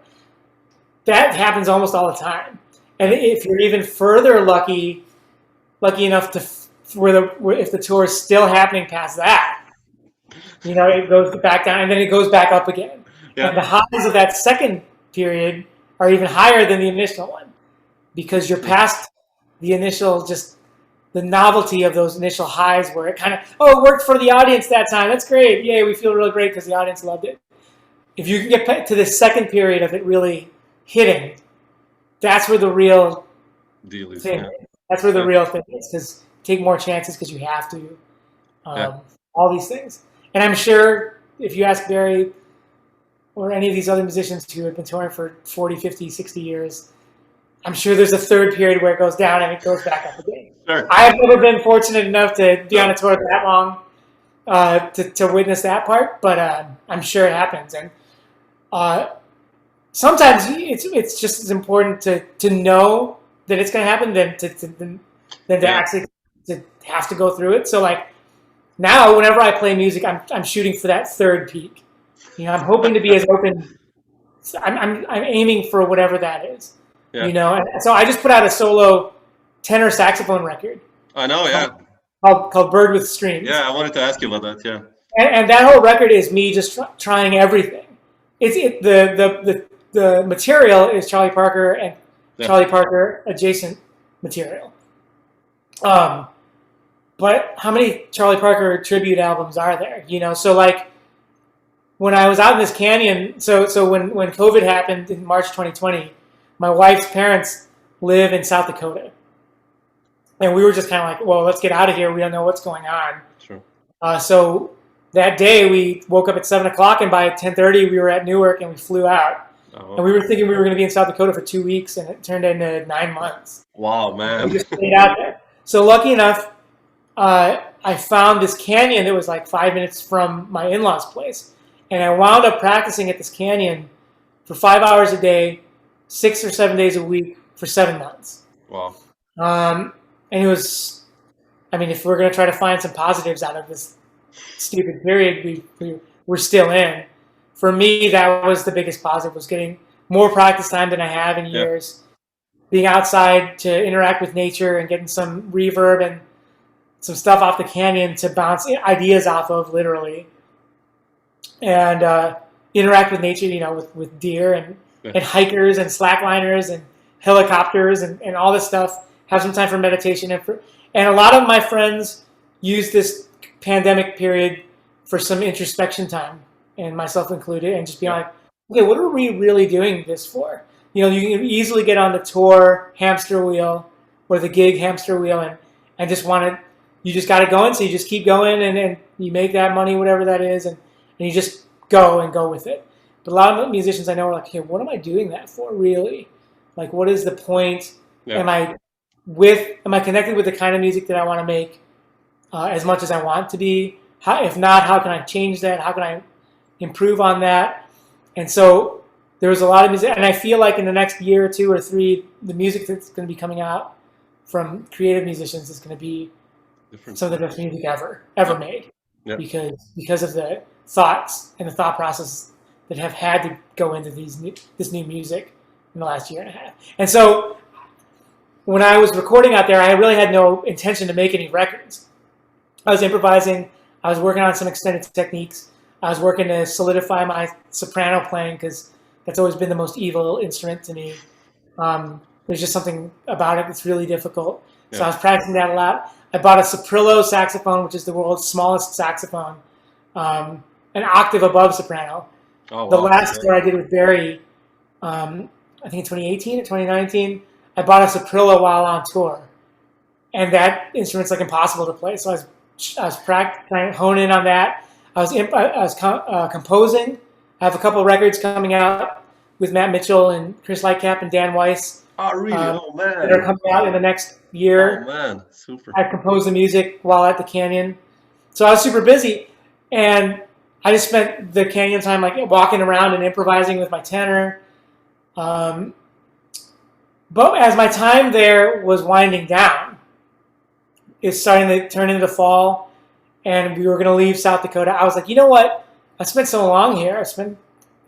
That happens almost all the time. And if you're even further lucky enough to if the tour is still happening past that, it goes back down and then it goes back up again. Yeah. And the highs of that second period are even higher than the initial one because you're past the initial, just the novelty of those initial highs where it kind of, it worked for the audience that time. That's great. Yay, we feel really great because the audience loved it. If you can get to the second period of it really hitting, that's where the real deal is. Thing. Yeah. That's where the real thing is, because take more chances because you have to. All these things. And I'm sure if you ask Barry or any of these other musicians who have been touring for 40, 50, 60 years, I'm sure there's a third period where it goes down and it goes back up again. Sure. I have never been fortunate enough to be on a tour that long to witness that part, but I'm sure it happens. And sometimes it's just as important to know that it's going to happen than to actually to have to go through it. So like now, whenever I play music, I'm shooting for that third peak. I'm hoping to be as open. I'm aiming for whatever that is. Yeah. And so I just put out a solo tenor saxophone record. I know, yeah. Called Bird with Strings. Yeah, I wanted to ask you about that. Yeah. And that whole record is me just trying everything. The material is Charlie Parker and Charlie Parker adjacent material. But how many Charlie Parker tribute albums are there? So like when I was out in this canyon, so when COVID happened in March 2020, my wife's parents live in South Dakota. And we were just kind of like, well, let's get out of here. We don't know what's going on. Sure. So that day we woke up at 7 o'clock and by 10:30 we were at Newark and we flew out. Oh. And we were thinking we were going to be in South Dakota for 2 weeks and it turned into 9 months. Wow, man. We just stayed out there. So lucky enough, I found this canyon that was like 5 minutes from my in-laws' place. And I wound up practicing at this canyon for 5 hours a day, 6 or 7 days a week for 7 months. Wow. And it was, if we're going to try to find some positives out of this stupid period we're still in, for me, that was the biggest positive, was getting more practice time than I have in years, being outside to interact with nature and getting some reverb and some stuff off the canyon to bounce ideas off of, literally. And interact with nature, with deer and hikers and slackliners and helicopters and all this stuff. Have some time for meditation. And a lot of my friends use this pandemic period for some introspection time, and myself included, and just be like, okay, what are we really doing this for? You can easily get on the tour hamster wheel or the gig hamster wheel and just you just got it going, so you just keep going and you make that money, whatever that is, and you just go with it. But a lot of musicians I know are like, hey, what am I doing that for, really? Like, what is the point? Yeah. Am I connected with the kind of music that I want to make as much as I want to be? If not, how can I change that? How can I improve on that? And so there was a lot of music, and I feel like in the next year or 2 or 3, the music that's going to be coming out from creative musicians is going to be some of the best music ever made. Yep. Because of the thoughts and the thought process that have had to go into this new music in the last year and a half. And so when I was recording out there, I really had no intention to make any records. I was improvising. I was working on some extended techniques. I was working to solidify my soprano playing because that's always been the most evil instrument to me. There's just something about it that's really difficult. Yeah. So I was practicing that a lot. I bought a Soprillo saxophone, which is the world's smallest saxophone, an octave above soprano. Oh, wow. The last tour I did with Barry, I think in 2018 or 2019, I bought a Soprillo while on tour. And that instrument's like impossible to play. So I was trying to hone in on that. I was composing. I have a couple of records coming out with Matt Mitchell and Chris Lightcap and Dan Weiss. Oh, really? Oh, man. That are coming out in the next year. Oh, man. Super. I composed the music while at the canyon. So I was super busy. And I just spent the canyon time like walking around and improvising with my tenor. But as my time there was winding down, it's starting to turn into fall, and we were going to leave South Dakota. I was like, you know what? I spent so long here. I spent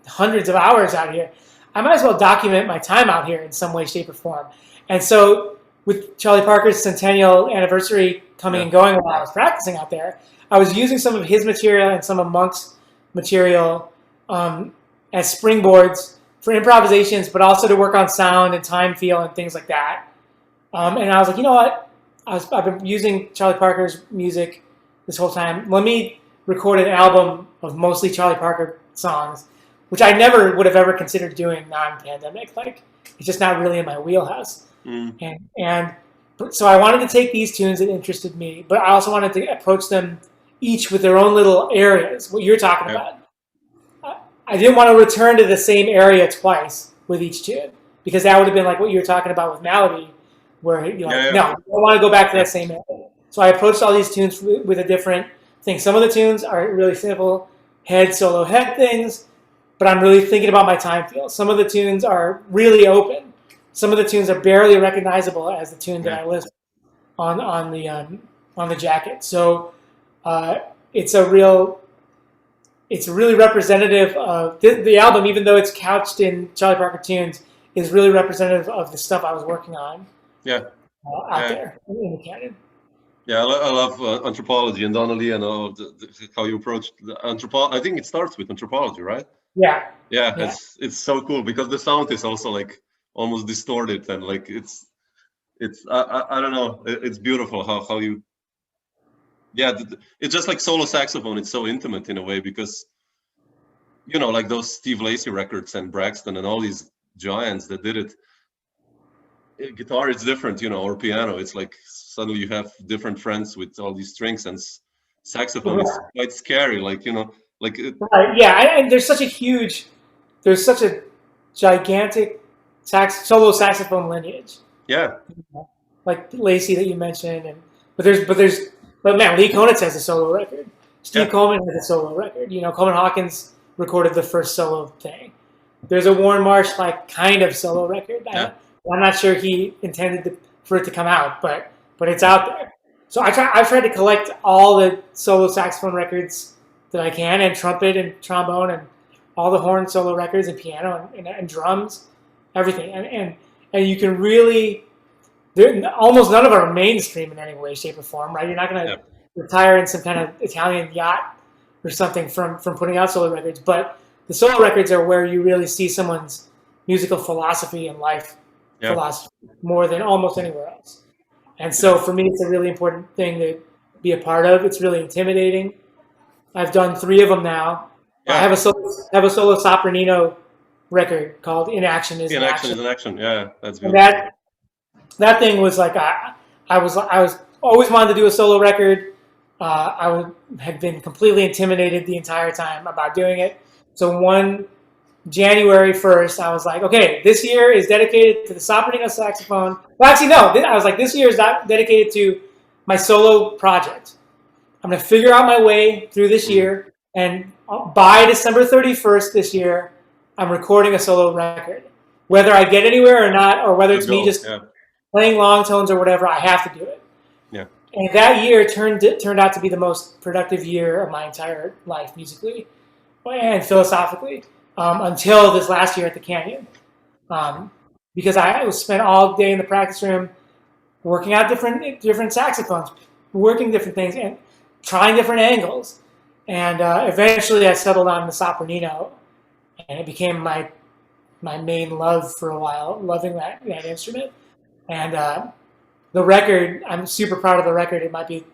hundreds of hours out here. I might as well document my time out here in some way, shape, or form. And so with Charlie Parker's centennial anniversary coming and going while I was practicing out there, I was using some of his material and some of Monk's material as springboards for improvisations, but also to work on sound and time feel and things like that. And I was like, you know what? I've been using Charlie Parker's music this whole time. Let me record an album of mostly Charlie Parker songs, which I never would have ever considered doing non-pandemic. Like, it's just not really in my wheelhouse. And so I wanted to take these tunes that interested me, but I also wanted to approach them each with their own little areas, what you're talking about. I didn't want to return to the same area twice with each tune, because that would have been like what you were talking about with Malady, where you're like, no, I don't want to go back to that same area. So I approached all these tunes with a different thing. Some of the tunes are really simple solo head things, but I'm really thinking about my time feel. Some of the tunes are really open. Some of the tunes are barely recognizable as the tune that I list on the jacket. So it's really representative of the album, even though it's couched in Charlie Parker tunes, is really representative of the stuff I was working on. Out there in the canon. Yeah, I love anthropology and Donnelly and how you approach the anthropology. I think it starts with anthropology, right? Yeah. It's so cool because the sound is also like almost distorted and like it's I don't know, it's beautiful how you it's just like solo saxophone. It's so intimate in a way because like those Steve Lacy records and Braxton and all these giants that did it. Guitar is different, or piano. It's like suddenly you have different friends with all these strings, and saxophone is quite scary. Like and there's such a gigantic solo saxophone lineage. Yeah. Like Lacy that you mentioned, but man, Lee Konitz has a solo record. Steve Coleman has a solo record. Coleman Hawkins recorded the first solo thing. There's a Warren Marsh kind of solo record. I'm not sure he intended for it to come out, but it's out there. So I've tried to collect all the solo saxophone records that I can, and trumpet and trombone and all the horn solo records and piano and drums, everything. And you can really, almost none of them are mainstream in any way, shape, or form, right? You're not going to retire in some kind of Italian yacht or something from putting out solo records, but the solo records are where you really see someone's musical philosophy and life philosophy more than almost anywhere else. And so for me, it's a really important thing to be a part of. It's really intimidating. I've done 3 of them now. I have a solo sopranino record called In Action is an Action. In Action. Yeah, that's good. And that thing was like I was always wanted to do a solo record. I had been completely intimidated the entire time about doing it. So January 1st, I was like, okay, this year is dedicated to the sopranino saxophone. Well, actually, no. I was like, this year is not dedicated to my solo project. I'm going to figure out my way through this year, and by December 31st this year, I'm recording a solo record. Whether I get anywhere or not, or whether it's me just playing long tones or whatever, I have to do it. Yeah. And that year turned out to be the most productive year of my entire life, musically and philosophically. Until this last year at the Canyon, because I was spent all day in the practice room working out different saxophones, working different things, and trying different angles. And eventually I settled on the sopranino, and it became my main love for a while, loving that instrument. And the record, I'm super proud of the record. It might be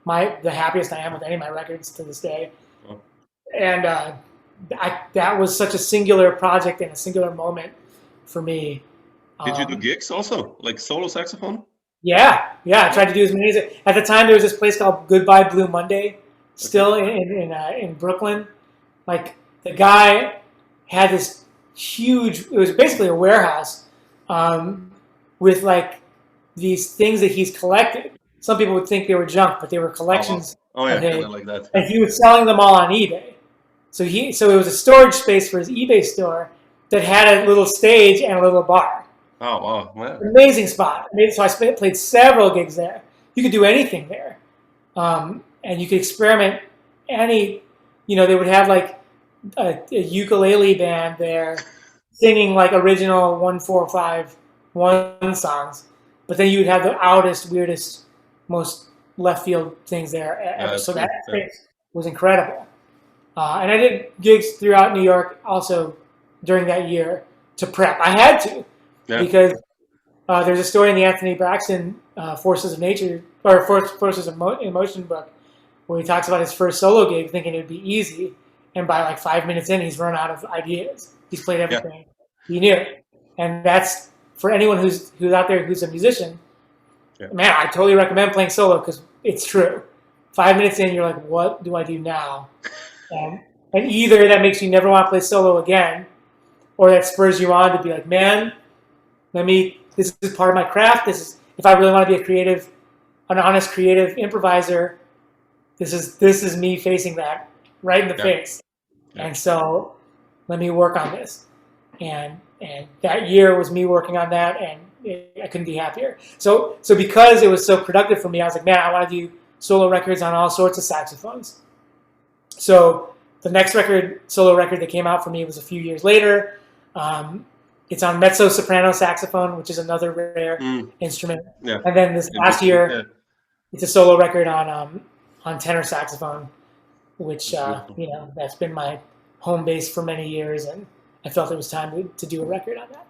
the happiest I am with any of my records to this day. Oh. And that was such a singular project and a singular moment for me. Did you do gigs also, like solo saxophone? Yeah. I tried to do as many as at the time. There was this place called Goodbye Blue Monday, still in Brooklyn. Like the guy had this huge. It was basically a warehouse with like these things that he's collected. Some people would think they were junk, but they were collections. Oh yeah, kind of like that. And he was selling them all on eBay. So it was a storage space for his eBay store that had a little stage and a little bar. Oh, wow. Wow. Amazing spot. So I played several gigs there. You could do anything there. And you could experiment they would have like a ukulele band there singing like original 1-4-5-1 songs. But then you would have the outest, weirdest, most left field things there ever. So that was incredible. And I did gigs throughout New York also during that year to prep. I had to because there's a story in the Anthony Braxton Forces of Nature or Forces of Emotion book where he talks about his first solo gig thinking it would be easy. And by like 5 minutes in, he's run out of ideas. He's played everything he knew. And that's for anyone who's out there who's a musician. Yeah. Man, I totally recommend playing solo because it's true. 5 minutes in, you're like, what do I do now? And either that makes you never want to play solo again, or that spurs you on to be like, man, this is part of my craft. If I really want to be an honest creative improviser, this is me facing that right in the face. Yeah. And so let me work on this. And that year was me working on that, and I couldn't be happier. So because it was so productive for me, I was like, man, I want to do solo records on all sorts of saxophones. So the next solo record that came out for me was a few years later. It's on mezzo-soprano saxophone, which is another rare instrument. Yeah. And then this last year, it's a solo record on tenor saxophone, which that's been my home base for many years, and I felt it was time to do a record on that.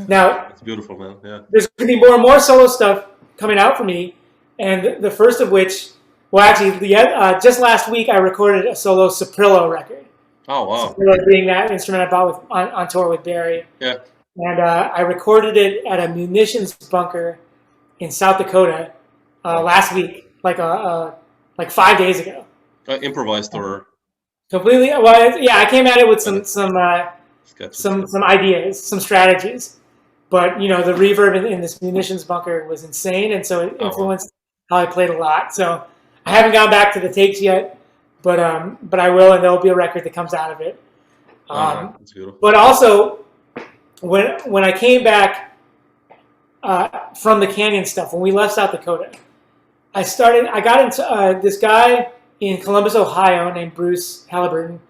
Now, it's beautiful, man. Yeah, there's going to be more and more solo stuff coming out for me, and the first of which, just last week I recorded a solo soprillo record. Oh, wow! Soprillo being that instrument I bought on tour with Barry. Yeah. And I recorded it at a munitions bunker in South Dakota last week, like 5 days ago. Improvised or completely? Well, yeah, I came at it with some ideas, some strategies, but the reverb in this munitions bunker was insane, and so it influenced how I played a lot. So I haven't gone back to the takes yet, but I will, and there'll be a record that comes out of it. That's beautiful. But also, when I came back from the Canyon stuff, when we left South Dakota, I got into this guy in Columbus, Ohio, named Bruce Halliburton,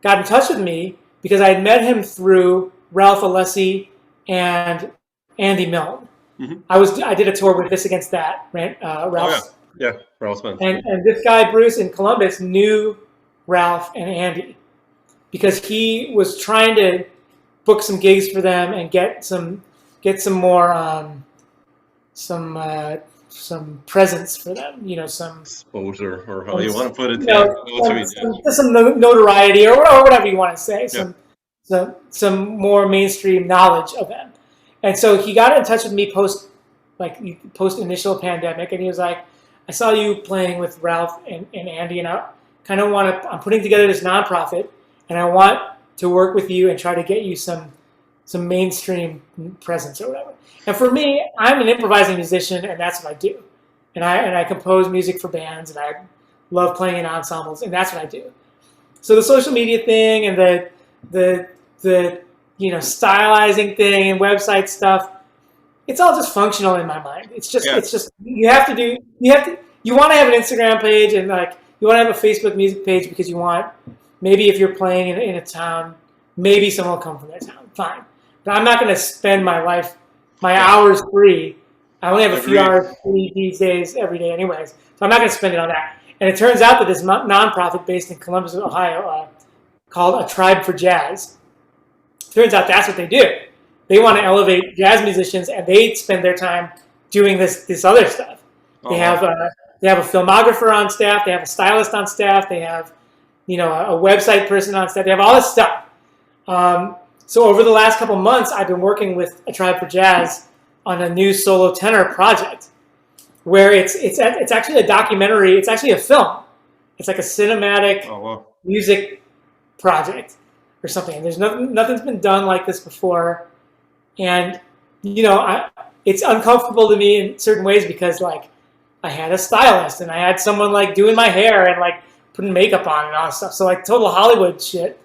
got in touch with me because I had met him through Ralph Alessi and Andy Milne. Mm-hmm. I did a tour with This Against That, right? Ralph's. Ralph's band. And this guy, Bruce, in Columbus, knew Ralph and Andy because he was trying to book some gigs for them and get some more some presents for them, some exposure, or how you want to put it. Some notoriety or whatever you want to say. Some more mainstream knowledge of them. And so he got in touch with me post initial pandemic, and he was like, I saw you playing with Ralph and Andy, and I kind of I'm putting together this nonprofit, and I want to work with you and try to get you some mainstream presence or whatever. And for me, I'm an improvising musician, and that's what I do. And I compose music for bands, and I love playing in ensembles, and that's what I do. So the social media thing and the stylizing thing and website stuff, it's all just functional in my mind. It's just you want to have an Instagram page, and you want to have a Facebook music page because you want, maybe if you're playing in a town, maybe someone will come from that town. Fine. But I'm not going to spend my hours free. I only have a few hours free these days every day anyways. So I'm not going to spend it on that. And it turns out that this nonprofit based in Columbus, Ohio, called A Tribe for Jazz, turns out that's what they do. They want to elevate jazz musicians, and they spend their time doing this other stuff. They have a filmographer on staff. They have a stylist on staff. They have a website person on staff. They have all this stuff. So over the last couple months, I've been working with A Tribe for Jazz on a new solo tenor project, where it's actually a documentary. It's actually a film. It's like a cinematic music project or something. And there's nothing's been done like this before, and it's uncomfortable to me in certain ways because I had a stylist and I had someone doing my hair and putting makeup on and all that stuff. So total Hollywood shit.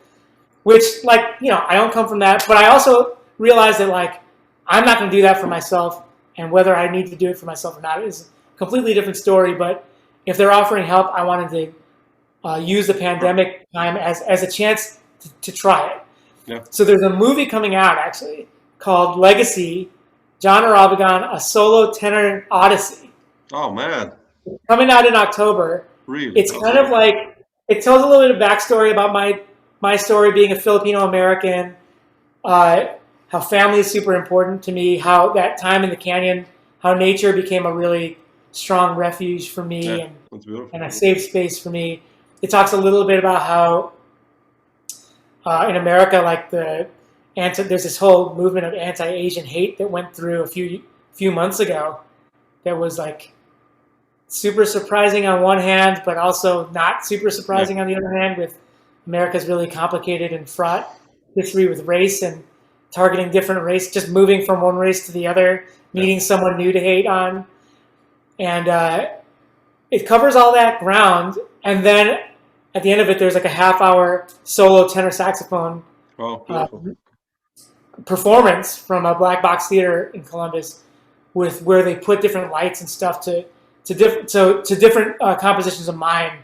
Which, I don't come from that, but I also realized that, I'm not going to do that for myself, and whether I need to do it for myself or not is a completely different story. But if they're offering help, I wanted to use the pandemic time as a chance to try it. Yeah. So there's a movie coming out actually called Legacy, Jon Irabagon, a solo tenor odyssey. Oh man. Coming out in October. Really? It's kind of like, it tells a little bit of backstory about my story being a Filipino American, how family is super important to me, how that time in the canyon, how nature became a really strong refuge for me and a safe space for me. It talks a little bit about how in America, like there's this whole movement of anti-Asian hate that went through a few months ago that was like super surprising on one hand, but also not super surprising on the other hand, with America's really complicated and fraught history with race and targeting different race, just moving from one race to the other, meeting someone new to hate on. And it covers all that ground. And then at the end of it, there's like a half-hour solo tenor saxophone performance from a black box theater in Columbus, where they put different lights and stuff to different compositions of mine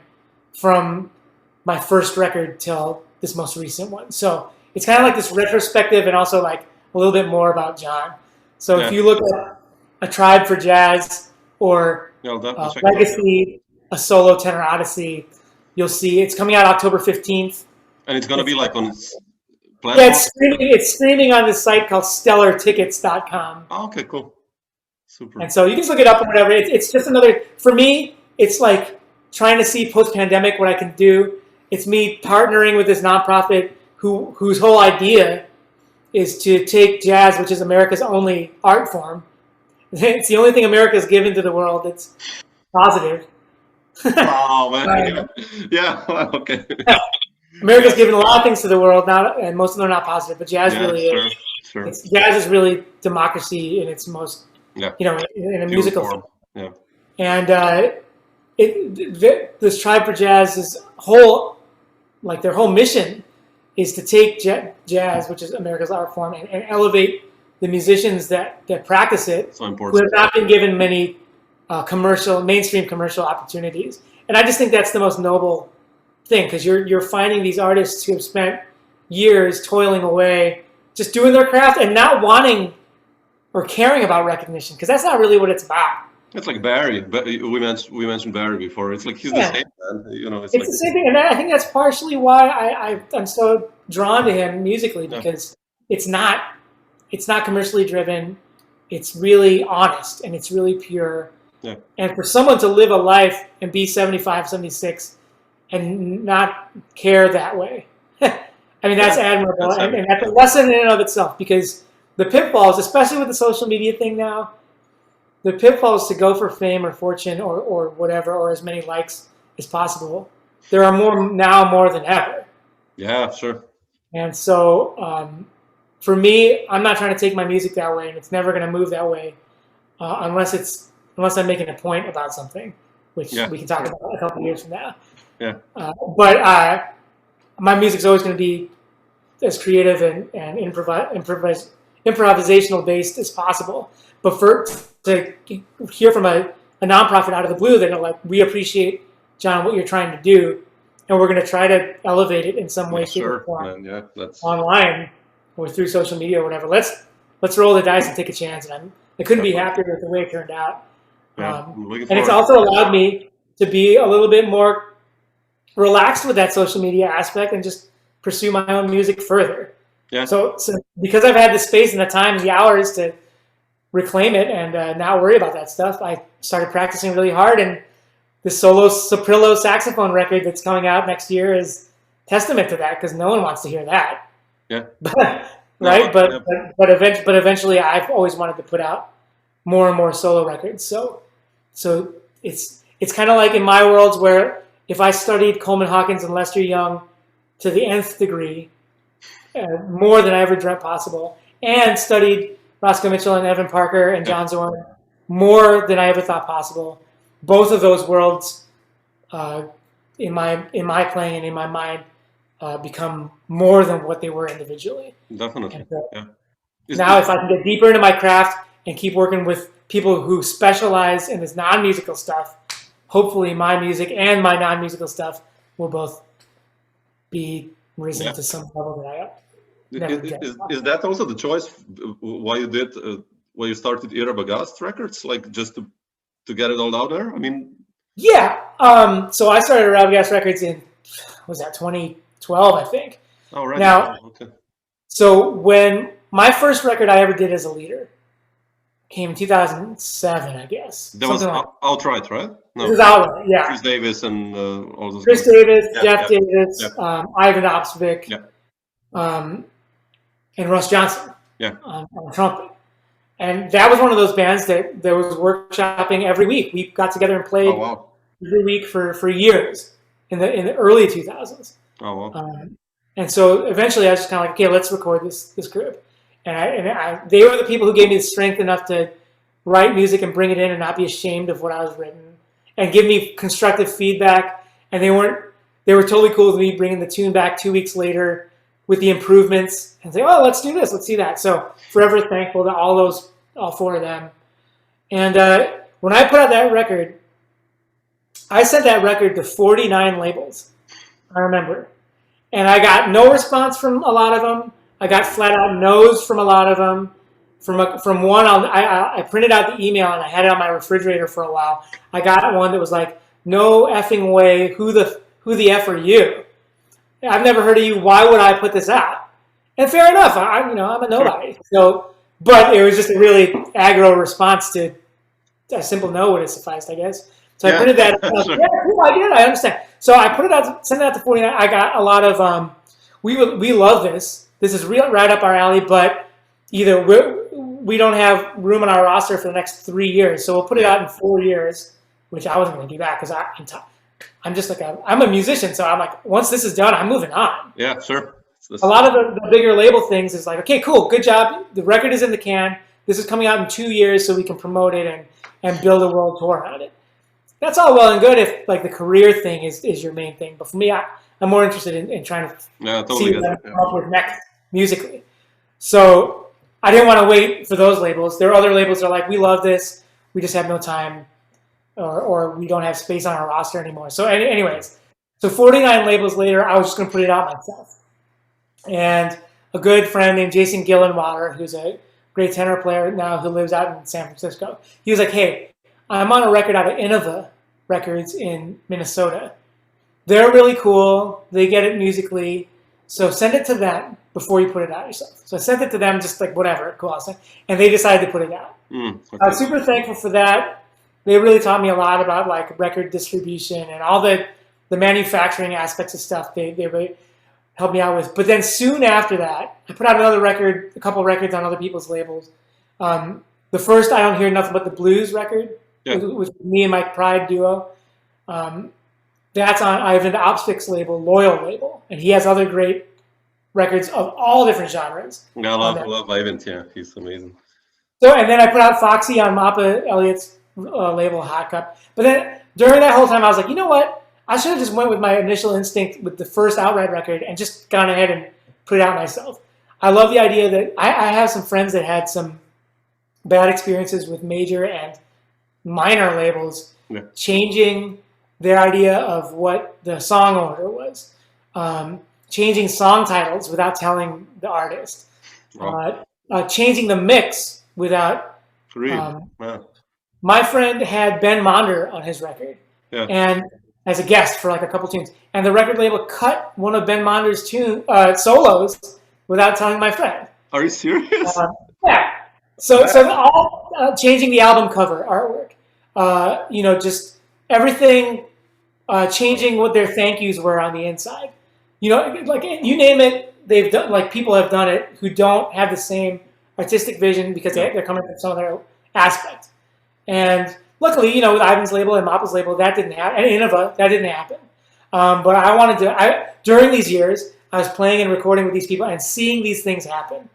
from my first record till this most recent one. So it's kind of like this retrospective and also like a little bit more about Jon. So if you look at A Tribe for Jazz or Legacy, a solo tenor odyssey, you'll see it's coming out October 15th. And it's going to be like on platform? Yeah, it's streaming on this site called stellartickets.com. Oh, okay, cool. Super. And so you can just look it up or whatever. It's just another, for me, it's like trying to see post-pandemic what I can do. It's me partnering with this nonprofit whose whole idea is to take jazz, which is America's only art form. It's the only thing America's given to the world that's positive. Oh, man. Yeah, okay. America's given a lot of things to the world, and most of them are not positive, but jazz really is. Sure. Jazz is really democracy in its most, in a musical form. Yeah. And this Tribe for Jazz's whole, like their whole mission is to take jazz, which is America's art form, and elevate the musicians that practice it, so important, who have not been given many mainstream commercial opportunities. And I just think that's the most noble thing, because you're finding these artists who have spent years toiling away, just doing their craft and not wanting or caring about recognition, because that's not really what it's about. It's like Barry, but we mentioned Barry before. It's like he's the same man, It's like the same thing, and I think that's partially why I'm so drawn to him musically, because it's not commercially driven. It's really honest and it's really pure. Yeah. And for someone to live a life and be 75, 76 and not care that way, I mean, that's admirable. And that's a lesson in and of itself, because the pitfalls, especially with the social media thing now, the pitfalls to go for fame or fortune or whatever, or as many likes as possible, there are more than ever. Yeah, sure. And so for me, I'm not trying to take my music that way, and it's never going to move that way unless I'm making a point about something, which we can talk about a couple of years from now. Yeah. But my music's always going to be as creative and improvisational based as possible. But to hear from a nonprofit out of the blue that are like, we appreciate, Jon, what you're trying to do, and we're going to try to elevate it in some way, shape, or form, online or through social media or whatever. Let's roll the dice and take a chance. And I couldn't be happier with the way it turned out. And it's also allowed me to be a little bit more relaxed with that social media aspect and just pursue my own music further. Yeah. So because I've had the space and the time and the hours to reclaim it and not worry about that stuff, I started practicing really hard. And the solo Soprillo saxophone record that's coming out next year is testament to that, because no one wants to hear that. Yeah. Right. But eventually, I've always wanted to put out more and more solo records. So it's kind of like in my worlds where if I studied Coleman Hawkins and Lester Young to the nth degree, more than I ever dreamt possible, and studied Roscoe Mitchell and Evan Parker and John Zorn more than I ever thought possible, both of those worlds in my playing and in my mind become more than what they were individually. Definitely. Now, if I can get deeper into my craft and keep working with people who specialize in this non-musical stuff, hopefully my music and my non-musical stuff will both be risen to some level that I never get. Is that also the choice why you started Irabagon Records, like just to get it all out there? I mean, yeah. So I started Irabagon Records in, was that 2012, I think. Oh, right. Now, okay. So when my first record I ever did as a leader came in 2007, I guess. That was Outright, right? No. This is Outright, yeah. Chris Davis and all those Chris guys. Davis, Jeff Davis, Ivan Opsvik, and Russ Johnson on trumpet. And that was one of those bands that there was workshopping every week. We got together and played every week for years in the early 2000s. Oh, wow. And so eventually I was just kind of like, okay, let's record this group. And they were the people who gave me the strength enough to write music and bring it in and not be ashamed of what I was written and give me constructive feedback. And they were totally cool with me bringing the tune back 2 weeks later with the improvements and say, oh, let's do this, let's see that. So forever thankful to all four of them. And when I put out that record, I sent that record to 49 labels, I remember. And I got no response from a lot of them. I got flat out no's from a lot of them. From one, I printed out the email and I had it on my refrigerator for a while. I got one that was like, no effing way, who the F are you? I've never heard of you, why would I put this out? And fair enough, I'm a nobody. So, but it was just a really aggro response to a simple no would have sufficed, I guess. So I printed that. Cool, I did. I understand. So I put it out, sent it out to 49. I got a lot of. We love this. This is right up our alley. But either we don't have room on our roster for the next 3 years, so we'll put it out in 4 years. Which I wasn't going to do that because I'm just like I'm a musician, so I'm like once this is done, I'm moving on. Yeah, sure. A lot of the bigger label things is like, okay, cool, good job. The record is in the can. This is coming out in 2 years, so we can promote it and build a world tour around it. That's all well and good if like the career thing is your main thing. But for me, I'm more interested in trying to see what I come up with next musically. So I didn't want to wait for those labels. There are other labels that are like, we love this, we just have no time, or we don't have space on our roster anymore. So anyways, so 49 labels later, I was just going to put it out myself. And a good friend named Jason Gillenwater, who's a great tenor player now who lives out in San Francisco, he was like, hey, I'm on a record out of Innova Records in Minnesota. They're really cool. They get it musically. So send it to them before you put it out yourself. So I sent it to them just like, whatever, cool. And they decided to put it out. Okay. I was super thankful for that. They really taught me a lot about like record distribution and all the manufacturing aspects of stuff they really helped me out with. But then soon after that, I put out a couple records on other people's labels. The first, I Don't Hear Nothing But the Blues record, with me and my Pride duo. That's on Ivan Opsvik's label, Loyal label. And he has other great records of all different genres. Yeah, I love Ivan, yeah. He's amazing. So, and then I put out Foxy on Mappa Elliott's label, Hot Cup. But then during that whole time, I was like, you know what? I should have just went with my initial instinct with the first Outright record and just gone ahead and put it out myself. I love the idea that I have some friends that had some bad experiences with major and minor labels changing their idea of what the song order was, changing song titles without telling the artist, changing the mix without. My friend had Ben Monder on his record, and as a guest for like a couple tunes, and the record label cut one of Ben Monder's solos without telling my friend. Are you serious? Yeah. So all changing the album cover artwork, just everything, changing what their thank yous were on the inside. Like you name it, they've done. Like people have done it who don't have the same artistic vision because they're coming from some other aspect. And luckily, with Ivan's label and Mappa's label, that didn't happen. And Innova, that didn't happen. But I wanted to. During these years, I was playing and recording with these people and seeing these things happen.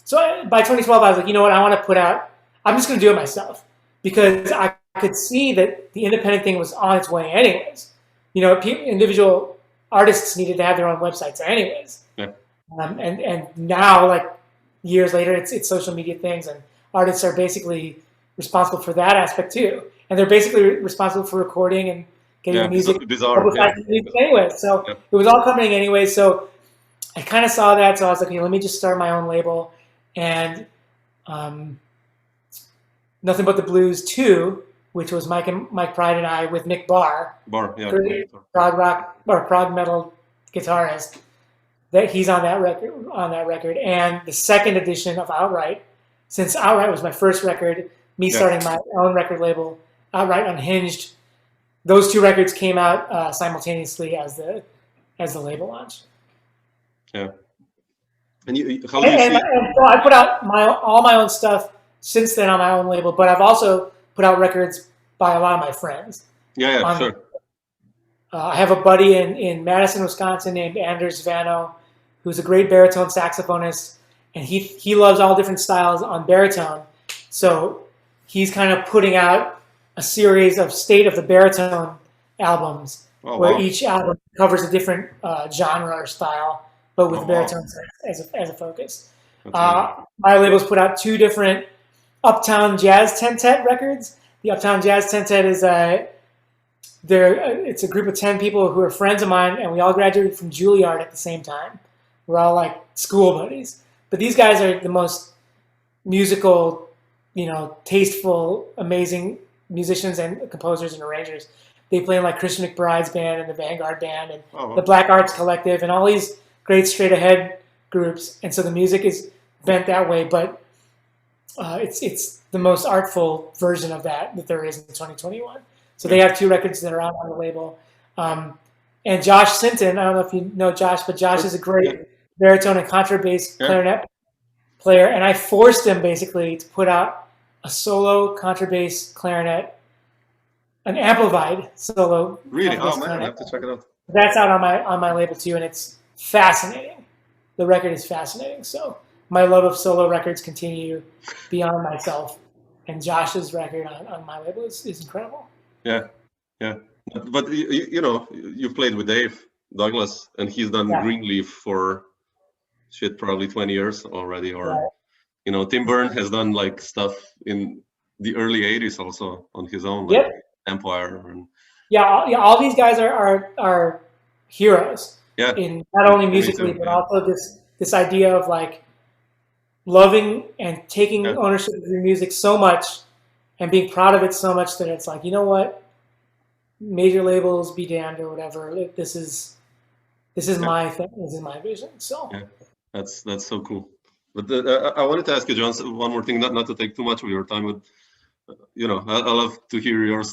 So by 2012, I was like, you know what? I want to put out. I'm just going to do it myself because I could see that the independent thing was on its way, anyways. Individual artists needed to have their own websites, anyways. Yeah. And now, like years later, it's social media things, and artists are basically responsible for that aspect too. And they're basically responsible for recording and getting the music publicized anyway. So it was all coming anyway. So I kind of saw that. So I was like, okay, let me just start my own label. And Nothing But the Blues 2, which was Mike Pride and I with Nick Barr, prog rock or prog metal guitarist. That he's on that record, and the second edition of Outright, since Outright was my first record, me starting my own record label, Outright Unhinged, those two records came out simultaneously as the label launch. Yeah. And so I put out all my own stuff since then on my own label, but I've also put out records by a lot of my friends. Yeah, sure. I have a buddy in Madison, Wisconsin named Anders Vano, who's a great baritone saxophonist, and he loves all different styles on baritone. So he's kind of putting out a series of State of the Baritone albums, where each album covers a different genre or style, but with baritone as a focus. My label's put out 2 different Uptown Jazz Tentet records. The Uptown Jazz Tentet is it's a group of 10 people who are friends of mine, and we all graduated from Juilliard at the same time. We're all like school buddies. But these guys are the most musical, tasteful, amazing musicians and composers and arrangers. They play in like Christian McBride's band and the Vanguard Band and the Black Arts Collective and all these great straight ahead groups. And so the music is bent that way, but it's the most artful version of that there is in 2021. So they have 2 records that are out on the label. And Josh Sinton, I don't know if you know Josh, but Josh is a great baritone and contrabass clarinet player. And I forced him basically to put out a solo contrabass clarinet, an amplified solo. Really? Oh man, I have to check it out. That's out on my label too, and it's fascinating. The record is fascinating. So my love of solo records continue beyond myself. And Josh's record on my label is incredible. Yeah. But you've played with Dave Douglas, and he's done Greenleaf for probably 20 years already. Or Tim Byrne has done like stuff in the early 80s also on his own, like Empire. And all these guys are heroes. Yeah. In not only musically, but also this idea of like loving and taking ownership of your music so much and being proud of it so much that it's like, you know what? Major labels be damned or whatever. This is my thing. This is my vision. So that's so cool. But I wanted to ask you, Jon, one more thing, not to take too much of your time, but I love to hear your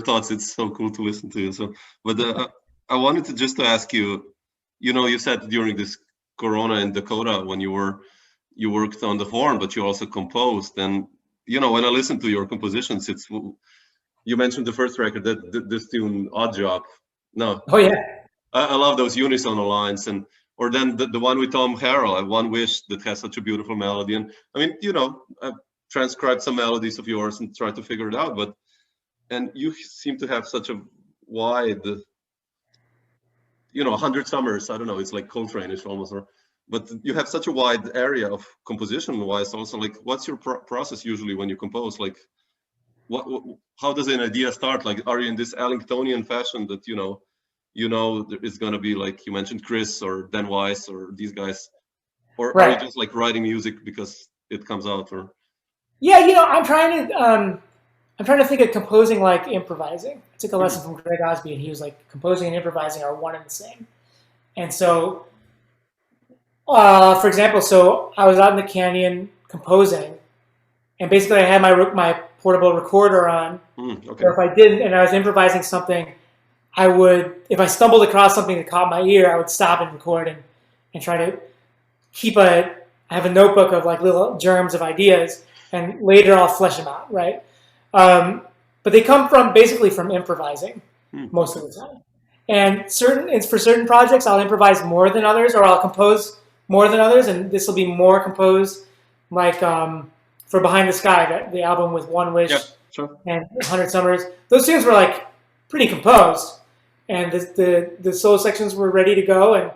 thoughts. It's so cool to listen to you. So, but I wanted to ask you. You said during this Corona in Dakota when you worked on the horn, but you also composed. And when I listen to your compositions, you mentioned the first record, this tune, Odd Job. No. Oh yeah. I love those unisono lines, or then the one with Tom Harrell, I One Wish, that has such a beautiful melody. And I mean, I've transcribed some melodies of yours and tried to figure it out, and you seem to have such a wide, 100 Summers, I don't know, it's like Coltrane-ish almost, but you have such a wide area of composition-wise also. Like, what's your process usually when you compose? Like, how does an idea start? Like, are you in this Ellingtonian fashion that it's going to be like you mentioned Chris or Dan Weiss or these guys, or are you just like writing music because it comes out? Or I'm trying to think of composing like improvising. I took a lesson from Greg Osby, and he was like, composing and improvising are one and the same. And so for example, so I was out in the canyon composing, and basically I had my portable recorder on. Or if I didn't and I was improvising something, I would, if I stumbled across something that caught my ear, I would stop and record and try to keep I have a notebook of like little germs of ideas, and later I'll flesh them out, right? But they come basically from improvising most of the time. And for certain projects, I'll improvise more than others, or I'll compose more than others, and this will be more composed, like for Behind the Sky, the album with One Wish and 100 Summers. Those tunes were like pretty composed, and the solo sections were ready to go,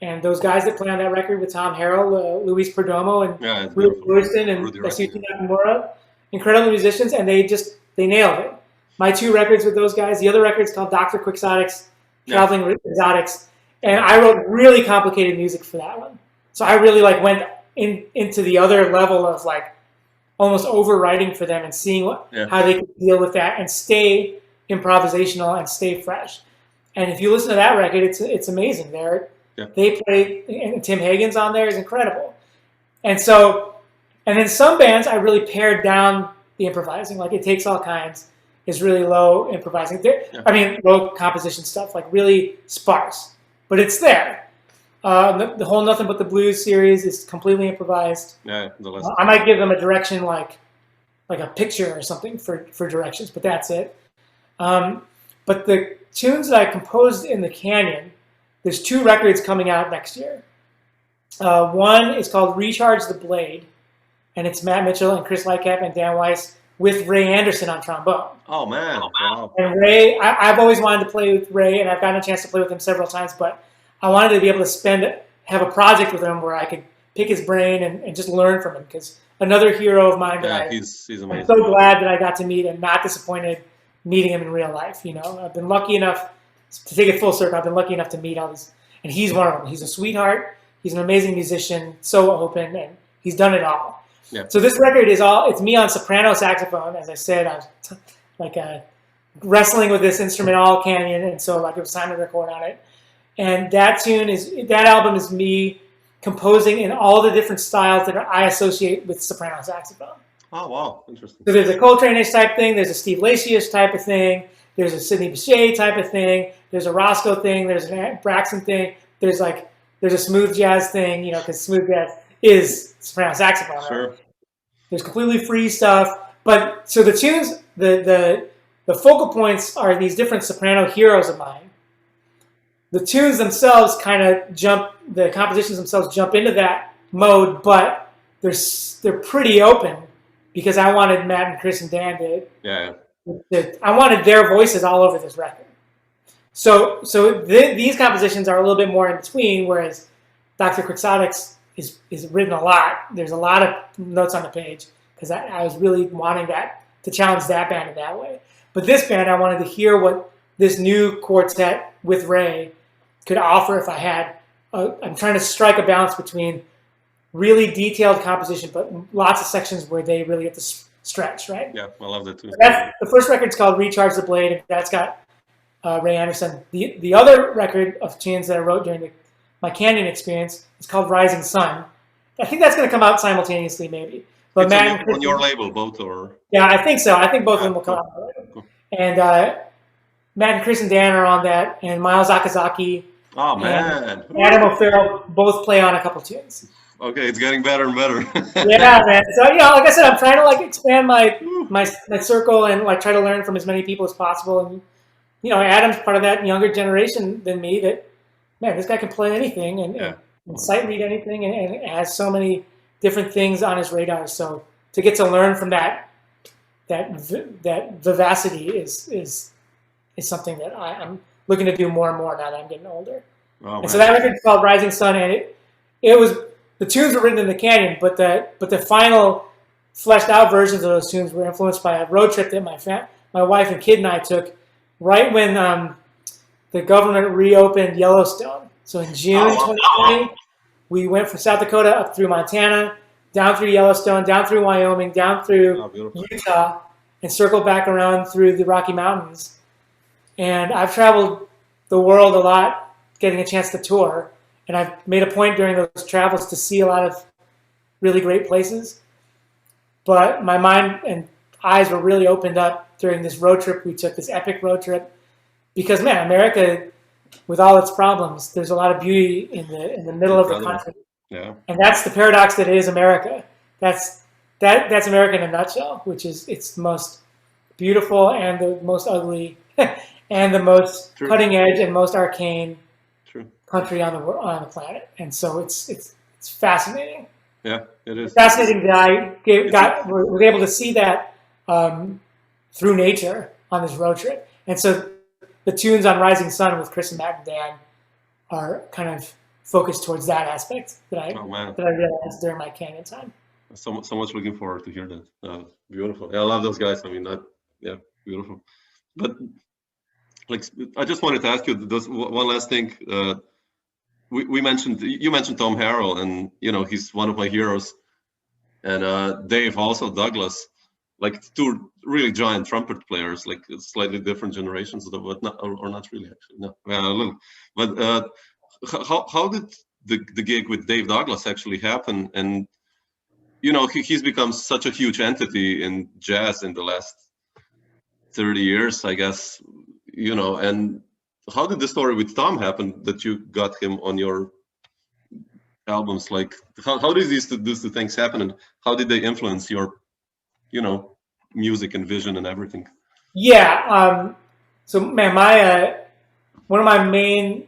And those guys that play on that record with Tom Harrell, Luis Perdomo, and Royston and Yasushi Nakamura, incredible musicians, and they nailed it. My 2 records with those guys, the other record's called Dr. Quixotic's Traveling Exotics, and I wrote really complicated music for that one. So I really like went into the other level of like almost overwriting for them and seeing how they could deal with that and stay improvisational and stay fresh. And if you listen to that record, it's amazing. They play, and Tim Higgins on there is incredible. And then some bands I really pared down the improvising, like It Takes All Kinds is really low improvising. I mean, low composition stuff, like really sparse, but it's there. The whole Nothing But the Blues series is completely improvised. I might give them a direction like a picture or something for directions, but that's it. But the tunes that I composed in the Canyon, there's 2 records coming out next year. One is called Recharge the Blade, and it's Matt Mitchell and Chris Lightcap and Dan Weiss with Ray Anderson on trombone. Oh, man. Wow. And Ray, I've always wanted to play with Ray, and I've gotten a chance to play with him several times, but I wanted to be able to have a project with him where I could pick his brain and just learn from him, because another hero of mine that he's amazing. I'm so glad that I got to meet and not disappointed meeting him in real life. You know, I've been lucky enough to take it full circle. I've been lucky enough to meet all these, and he's one of them. He's a sweetheart. He's an amazing musician, so open, and he's done it all. Yeah. So this record it's me on soprano saxophone. As I said, I was wrestling with this instrument all Canyon, and so it was time to record on it. And that album is me composing in all the different styles that I associate with soprano saxophone. Oh, wow. Interesting. So there's a Coltrane-ish type thing. There's a Steve Lacy-ish type of thing. There's a Sidney Bechet type of thing. There's a Roscoe thing. There's a Braxton thing. There's a smooth jazz thing, because smooth jazz is soprano saxophone. Sure. Right? There's completely free stuff. But so the tunes, the focal points are these different soprano heroes of mine. The tunes themselves the compositions themselves jump into that mode, but they're pretty open because I wanted Matt and Chris and Dan I wanted their voices all over this record. So these compositions are a little bit more in between, whereas Dr. Quixotics is written a lot. There's a lot of notes on the page because I was really wanting to challenge that band in that way. But this band, I wanted to hear what this new quartet with Ray could offer if I had. I'm trying to strike a balance between really detailed composition, but lots of sections where they really get to stretch, right? Yeah, I love that too. The first record's called Recharge the Blade, and that's got Ray Anderson. The other record of tunes that I wrote during my Canyon experience is called Rising Sun. I think that's going to come out simultaneously, maybe. But Matt on your label, both, or? Yeah, I think so. I think both of them will come out. Cool. And Matt and Chris and Dan are on that, and Miles Akazaki. Oh, man. Adam O'Farrell both play on a couple tunes. Okay, it's getting better and better. Yeah, man. So, like I said, I'm trying to expand my circle and try to learn from as many people as possible. And, Adam's part of that younger generation than me that, man, this guy can play anything and sight read anything and has so many different things on his radar. So to get to learn from that vivacity is something that I'm looking to do more and more now that I'm getting older. Oh, and so that record's called Rising Sun, and it was, the tunes were written in the Canyon, but the final fleshed out versions of those tunes were influenced by a road trip that my wife and kid and I took right when the government reopened Yellowstone. So in June 2020, we went from South Dakota up through Montana, down through Yellowstone, down through Wyoming, down through Utah, and circled back around through the Rocky Mountains. And I've traveled the world a lot, getting a chance to tour. And I've made a point during those travels to see a lot of really great places. But my mind and eyes were really opened up during this road trip we took, this epic road trip. Because, man, America, with all its problems, there's a lot of beauty in the middle of the country. Yeah. And that's the paradox that is America. That's America in a nutshell, which is it's the most beautiful and the most ugly and the most cutting edge and most arcane country on the planet. And so it's fascinating. Yeah, it is. It's fascinating that I was able to see that through nature on this road trip. And so the tunes on Rising Sun with Chris and Matt and Dan are kind of focus towards that aspect that I man. that I realized during my Canyon time. So much looking forward to hear that. Beautiful. Yeah, I love those guys. I mean, beautiful. But like, I just wanted to ask you one last thing. You mentioned Tom Harrell, and he's one of my heroes, and Dave also, Douglas, like two really giant trumpet players, like slightly different generations, but not really actually. No, a little. But how did the gig with Dave Douglas actually happen? And he's become such a huge entity in jazz in the last 30 years, I guess. And how did the story with Tom happen that you got him on your albums? Like, how did these two things happen, and how did they influence your, music and vision and everything? Yeah. So man, one of my main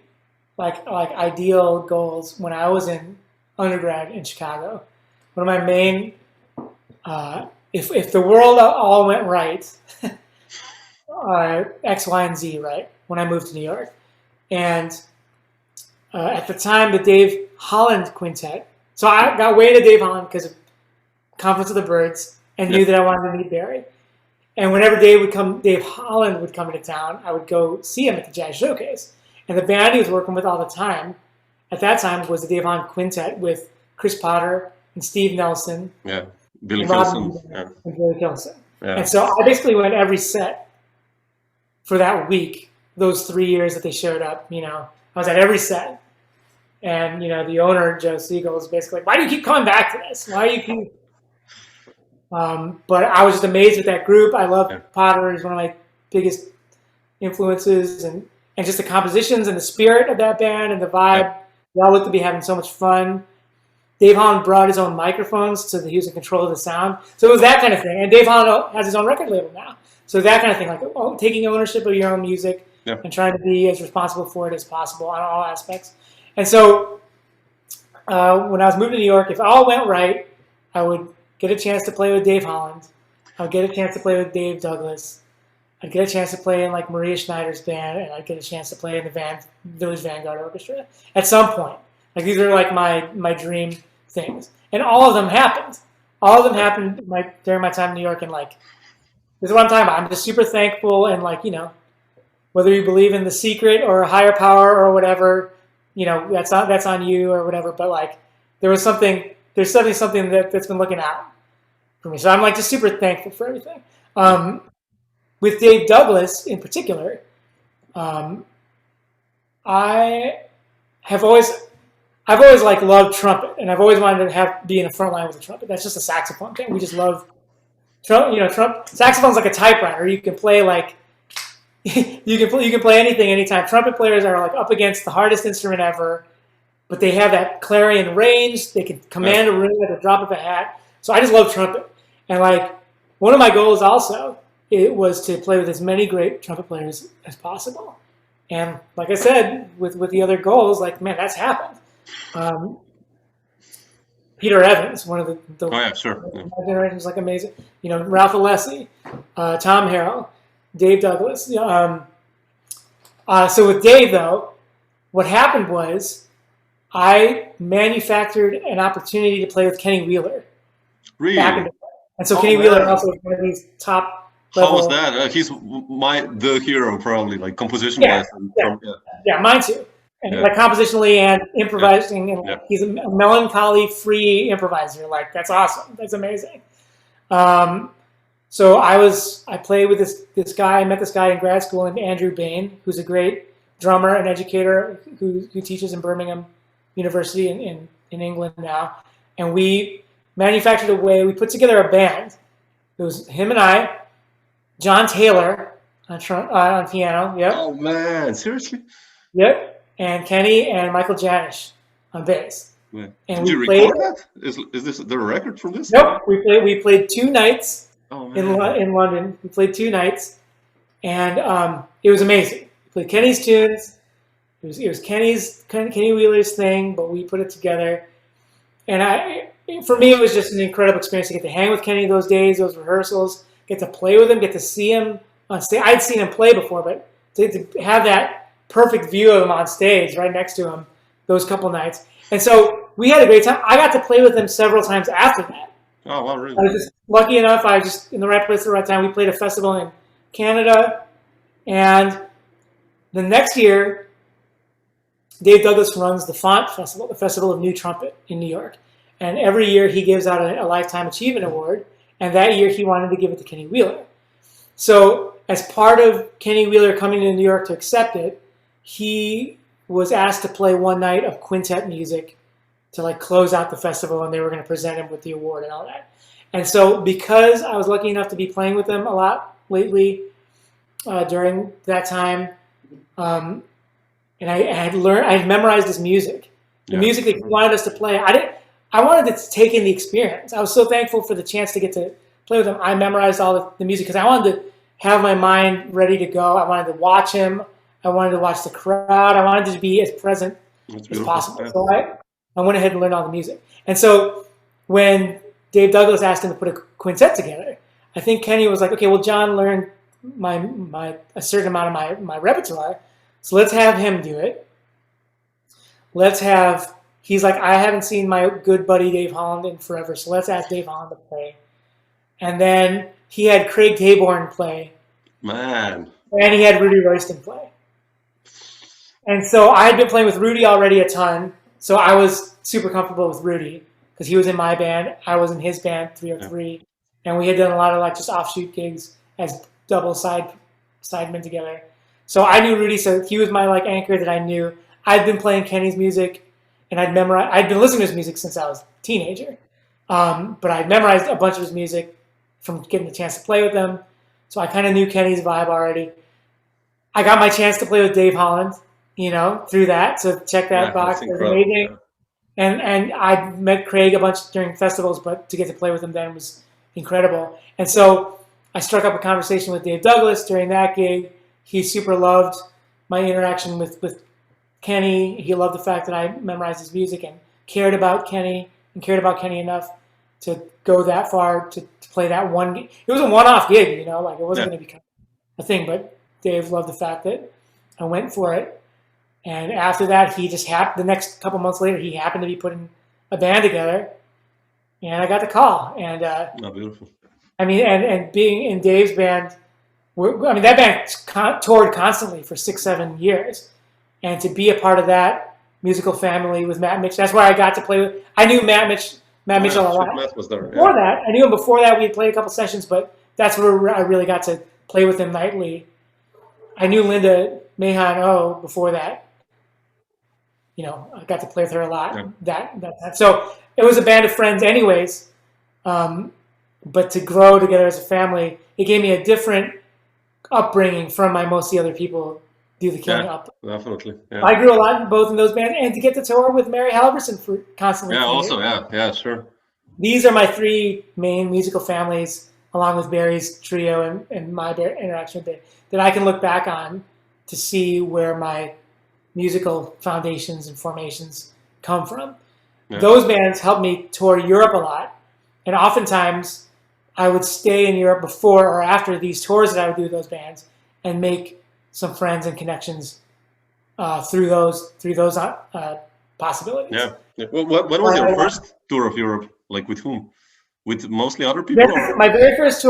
like ideal goals when I was in undergrad in Chicago, one of my main if the world all went right, X, Y, and Z, right? When I moved to New York, and at the time, the Dave Holland Quintet. So I got way into Dave Holland because of Conference of the Birds, and knew that I wanted to meet Barry. And whenever Dave Holland would come into town, I would go see him at the Jazz Showcase. And the band he was working with all the time, at that time, was the Dave Holland Quintet with Chris Potter and Steve Nelson. Yeah, Billy Kilson. And Billy Kilson. Yeah. And so I basically went every set for that week, those 3 years that they showed up. I was at every set. And, the owner, Joe Siegel, was basically like, why do you keep coming back to this? Why do you keep... But I was just amazed with that group. I love Potter. He's one of my biggest influences, and just the compositions and the spirit of that band and the vibe. They all looked to be having so much fun. Dave Holland brought his own microphones so that he was in control of the sound. So it was that kind of thing. And Dave Holland has his own record label now. So that kind of thing, like taking ownership of your own music and trying to be as responsible for it as possible on all aspects. And so when I was moving to New York, if all went right, I would get a chance to play with Dave Holland. I would get a chance to play with Dave Douglas. I'd get a chance to play in like Maria Schneider's band, and I'd get a chance to play in the Village Vanguard Orchestra at some point. Like these are like my dream things, and all of them happened. All of them happened during my time in New York, and like this is what I'm talking about. I'm just super thankful, and like whether you believe in the secret or a higher power or whatever, that's on you or whatever. But like there's something that's been looking out for me. So I'm like just super thankful for everything. With Dave Douglas in particular, I've always like loved trumpet, and I've always wanted to be in the front line with a trumpet. That's just a saxophone thing. We just love saxophone's like a typewriter. You can play like you can play anything anytime. Trumpet players are like up against the hardest instrument ever, but they have that clarion range. They can command a room at the drop of a hat. So I just love trumpet, and like one of my goals also it was to play with as many great trumpet players as possible. And like I said, with the other goals, like, man, that's happened. Peter Evans, one of the generation, is like amazing. Ralph Alessi, Tom Harrell, Dave Douglas. So with Dave, though, what happened was I manufactured an opportunity to play with Kenny Wheeler. Really? And so Kenny Wheeler also is one of these top How was that? He's the hero, probably, like composition-wise. Yeah, mine too. And like compositionally and improvising, and like, he's a melancholy-free improviser. Like that's awesome. That's amazing. So I played with this guy. I met this guy in grad school named Andrew Bain, who's a great drummer and educator who teaches in Birmingham University in England now. And we manufactured we put together a band. It was him and I. John Taylor on piano. Yep. Oh man, seriously? Yep. And Kenny and Michael Janisch on bass. Man. And Did you record that? Is this the record from this? Nope. We played 2 nights in London. We played 2 nights, and it was amazing. We played Kenny's tunes. It was Kenny Wheeler's thing, but we put it together. And for me, it was just an incredible experience to get to hang with Kenny those days, those rehearsals. Get to play with him, get to see him on stage. I'd seen him play before, but to have that perfect view of him on stage right next to him those couple nights. And so we had a great time. I got to play with them several times after that. Oh, wow, really? I was just lucky enough. I was just in the right place at the right time. We played a festival in Canada. And the next year, Dave Douglas runs the Font Festival, the Festival of New Trumpet in New York. And every year he gives out a Lifetime Achievement Award. And that year he wanted to give it to Kenny Wheeler. So as part of Kenny Wheeler coming to New York to accept it, he was asked to play one night of quintet music to like close out the festival, and they were going to present him with the award and all that. And so because I was lucky enough to be playing with them a lot lately during that time, and I had memorized his music. The music that he wanted us to play, I wanted to take in the experience. I was so thankful for the chance to get to play with him. I memorized all the music because I wanted to have my mind ready to go. I wanted to watch him. I wanted to watch the crowd. I wanted to be as present as possible. So I went ahead and learned all the music. And so when Dave Douglas asked him to put a quintet together, I think Kenny was like, okay, well, Jon learned a certain amount of my repertoire, so let's have him do it. He's like, I haven't seen my good buddy Dave Holland in forever, so let's ask Dave Holland to play. And then he had Craig Taborn play. Man. And he had Rudy Royston play. And so I had been playing with Rudy already a ton, so I was super comfortable with Rudy because he was in my band, I was in his band, 303, and we had done a lot of like just offshoot gigs as double sidemen together. So I knew Rudy, so he was my like anchor that I knew. I'd been playing Kenny's music, and I'd been listening to his music since I was a teenager, but I'd memorized a bunch of his music from getting the chance to play with them. So I kind of knew Kenny's vibe already. I got my chance to play with Dave Holland, through that. So check that box. It was amazing. Yeah. And I met Craig a bunch during festivals, but to get to play with him then was incredible. And so I struck up a conversation with Dave Douglas during that gig. He super loved my interaction with Kenny. He loved the fact that I memorized his music and cared about Kenny enough to go that far to play that one gig. It was a one-off gig, like it wasn't going to become a thing, but Dave loved the fact that I went for it. And after that, he just the next couple months later, he happened to be putting a band together, and I got the call. And beautiful. I mean, and being in Dave's band, that band toured constantly for 6-7 years, and to be a part of that musical family with Matt Mitchell, that's where I got to play with. I knew Matt Mitchell a lot. Matt was there. Before that, I knew him before that. We had played a couple sessions, but that's where I really got to play with him nightly. I knew Linda Mahan before that. I got to play with her a lot. Yeah. That. So it was a band of friends anyways. But to grow together as a family, it gave me a different upbringing from most of the other people do the Kenny up. Definitely. Yeah. I grew a lot both in those bands, and to get to tour with Mary Halvorson for constantly. Yeah, also, yeah, sure. These are my three main musical families, along with Barry's trio and my interaction with Barry, that I can look back on to see where my musical foundations and formations come from. Yeah. Those bands helped me tour Europe a lot, and oftentimes I would stay in Europe before or after these tours that I would do with those bands and make some friends and connections through those possibilities. Yeah. Well, when was your first tour of Europe? Like with whom? With mostly other people? My very first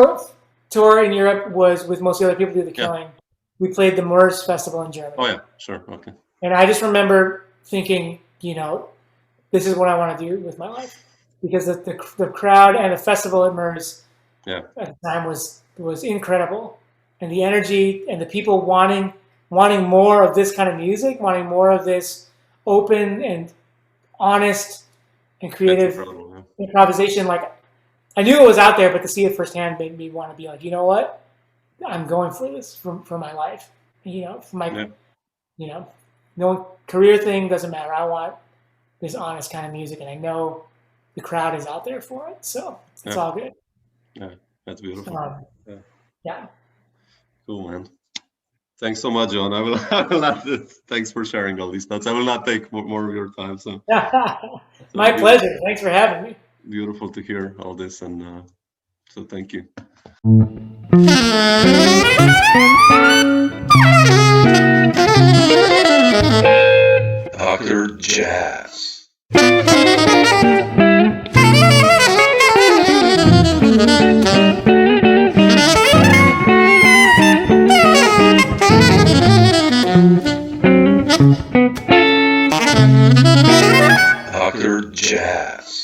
tour in Europe was with mostly other people. Do the Killing. Yeah. We played the Moors Festival in Germany. Oh yeah, sure, okay. And I just remember thinking, this is what I want to do with my life, because the crowd and the festival at Moors at the time was incredible, and the energy and the people wanting more of this kind of music, wanting more of this open and honest and creative improvisation. Like, I knew it was out there, but to see it firsthand made me want to be like, you know what, I'm going for this for my life. For my no career thing doesn't matter. I want this honest kind of music, and I know the crowd is out there for it, so it's all good. Yeah, that's beautiful. Yeah. Cool, man. Thanks so much, Jon. I will not. Thanks for sharing all these thoughts. I will not take more of your time. So. My pleasure. Thanks for having me. Beautiful to hear all this, and so thank you. Okay. Untitled Jazz. Untitled Jazz.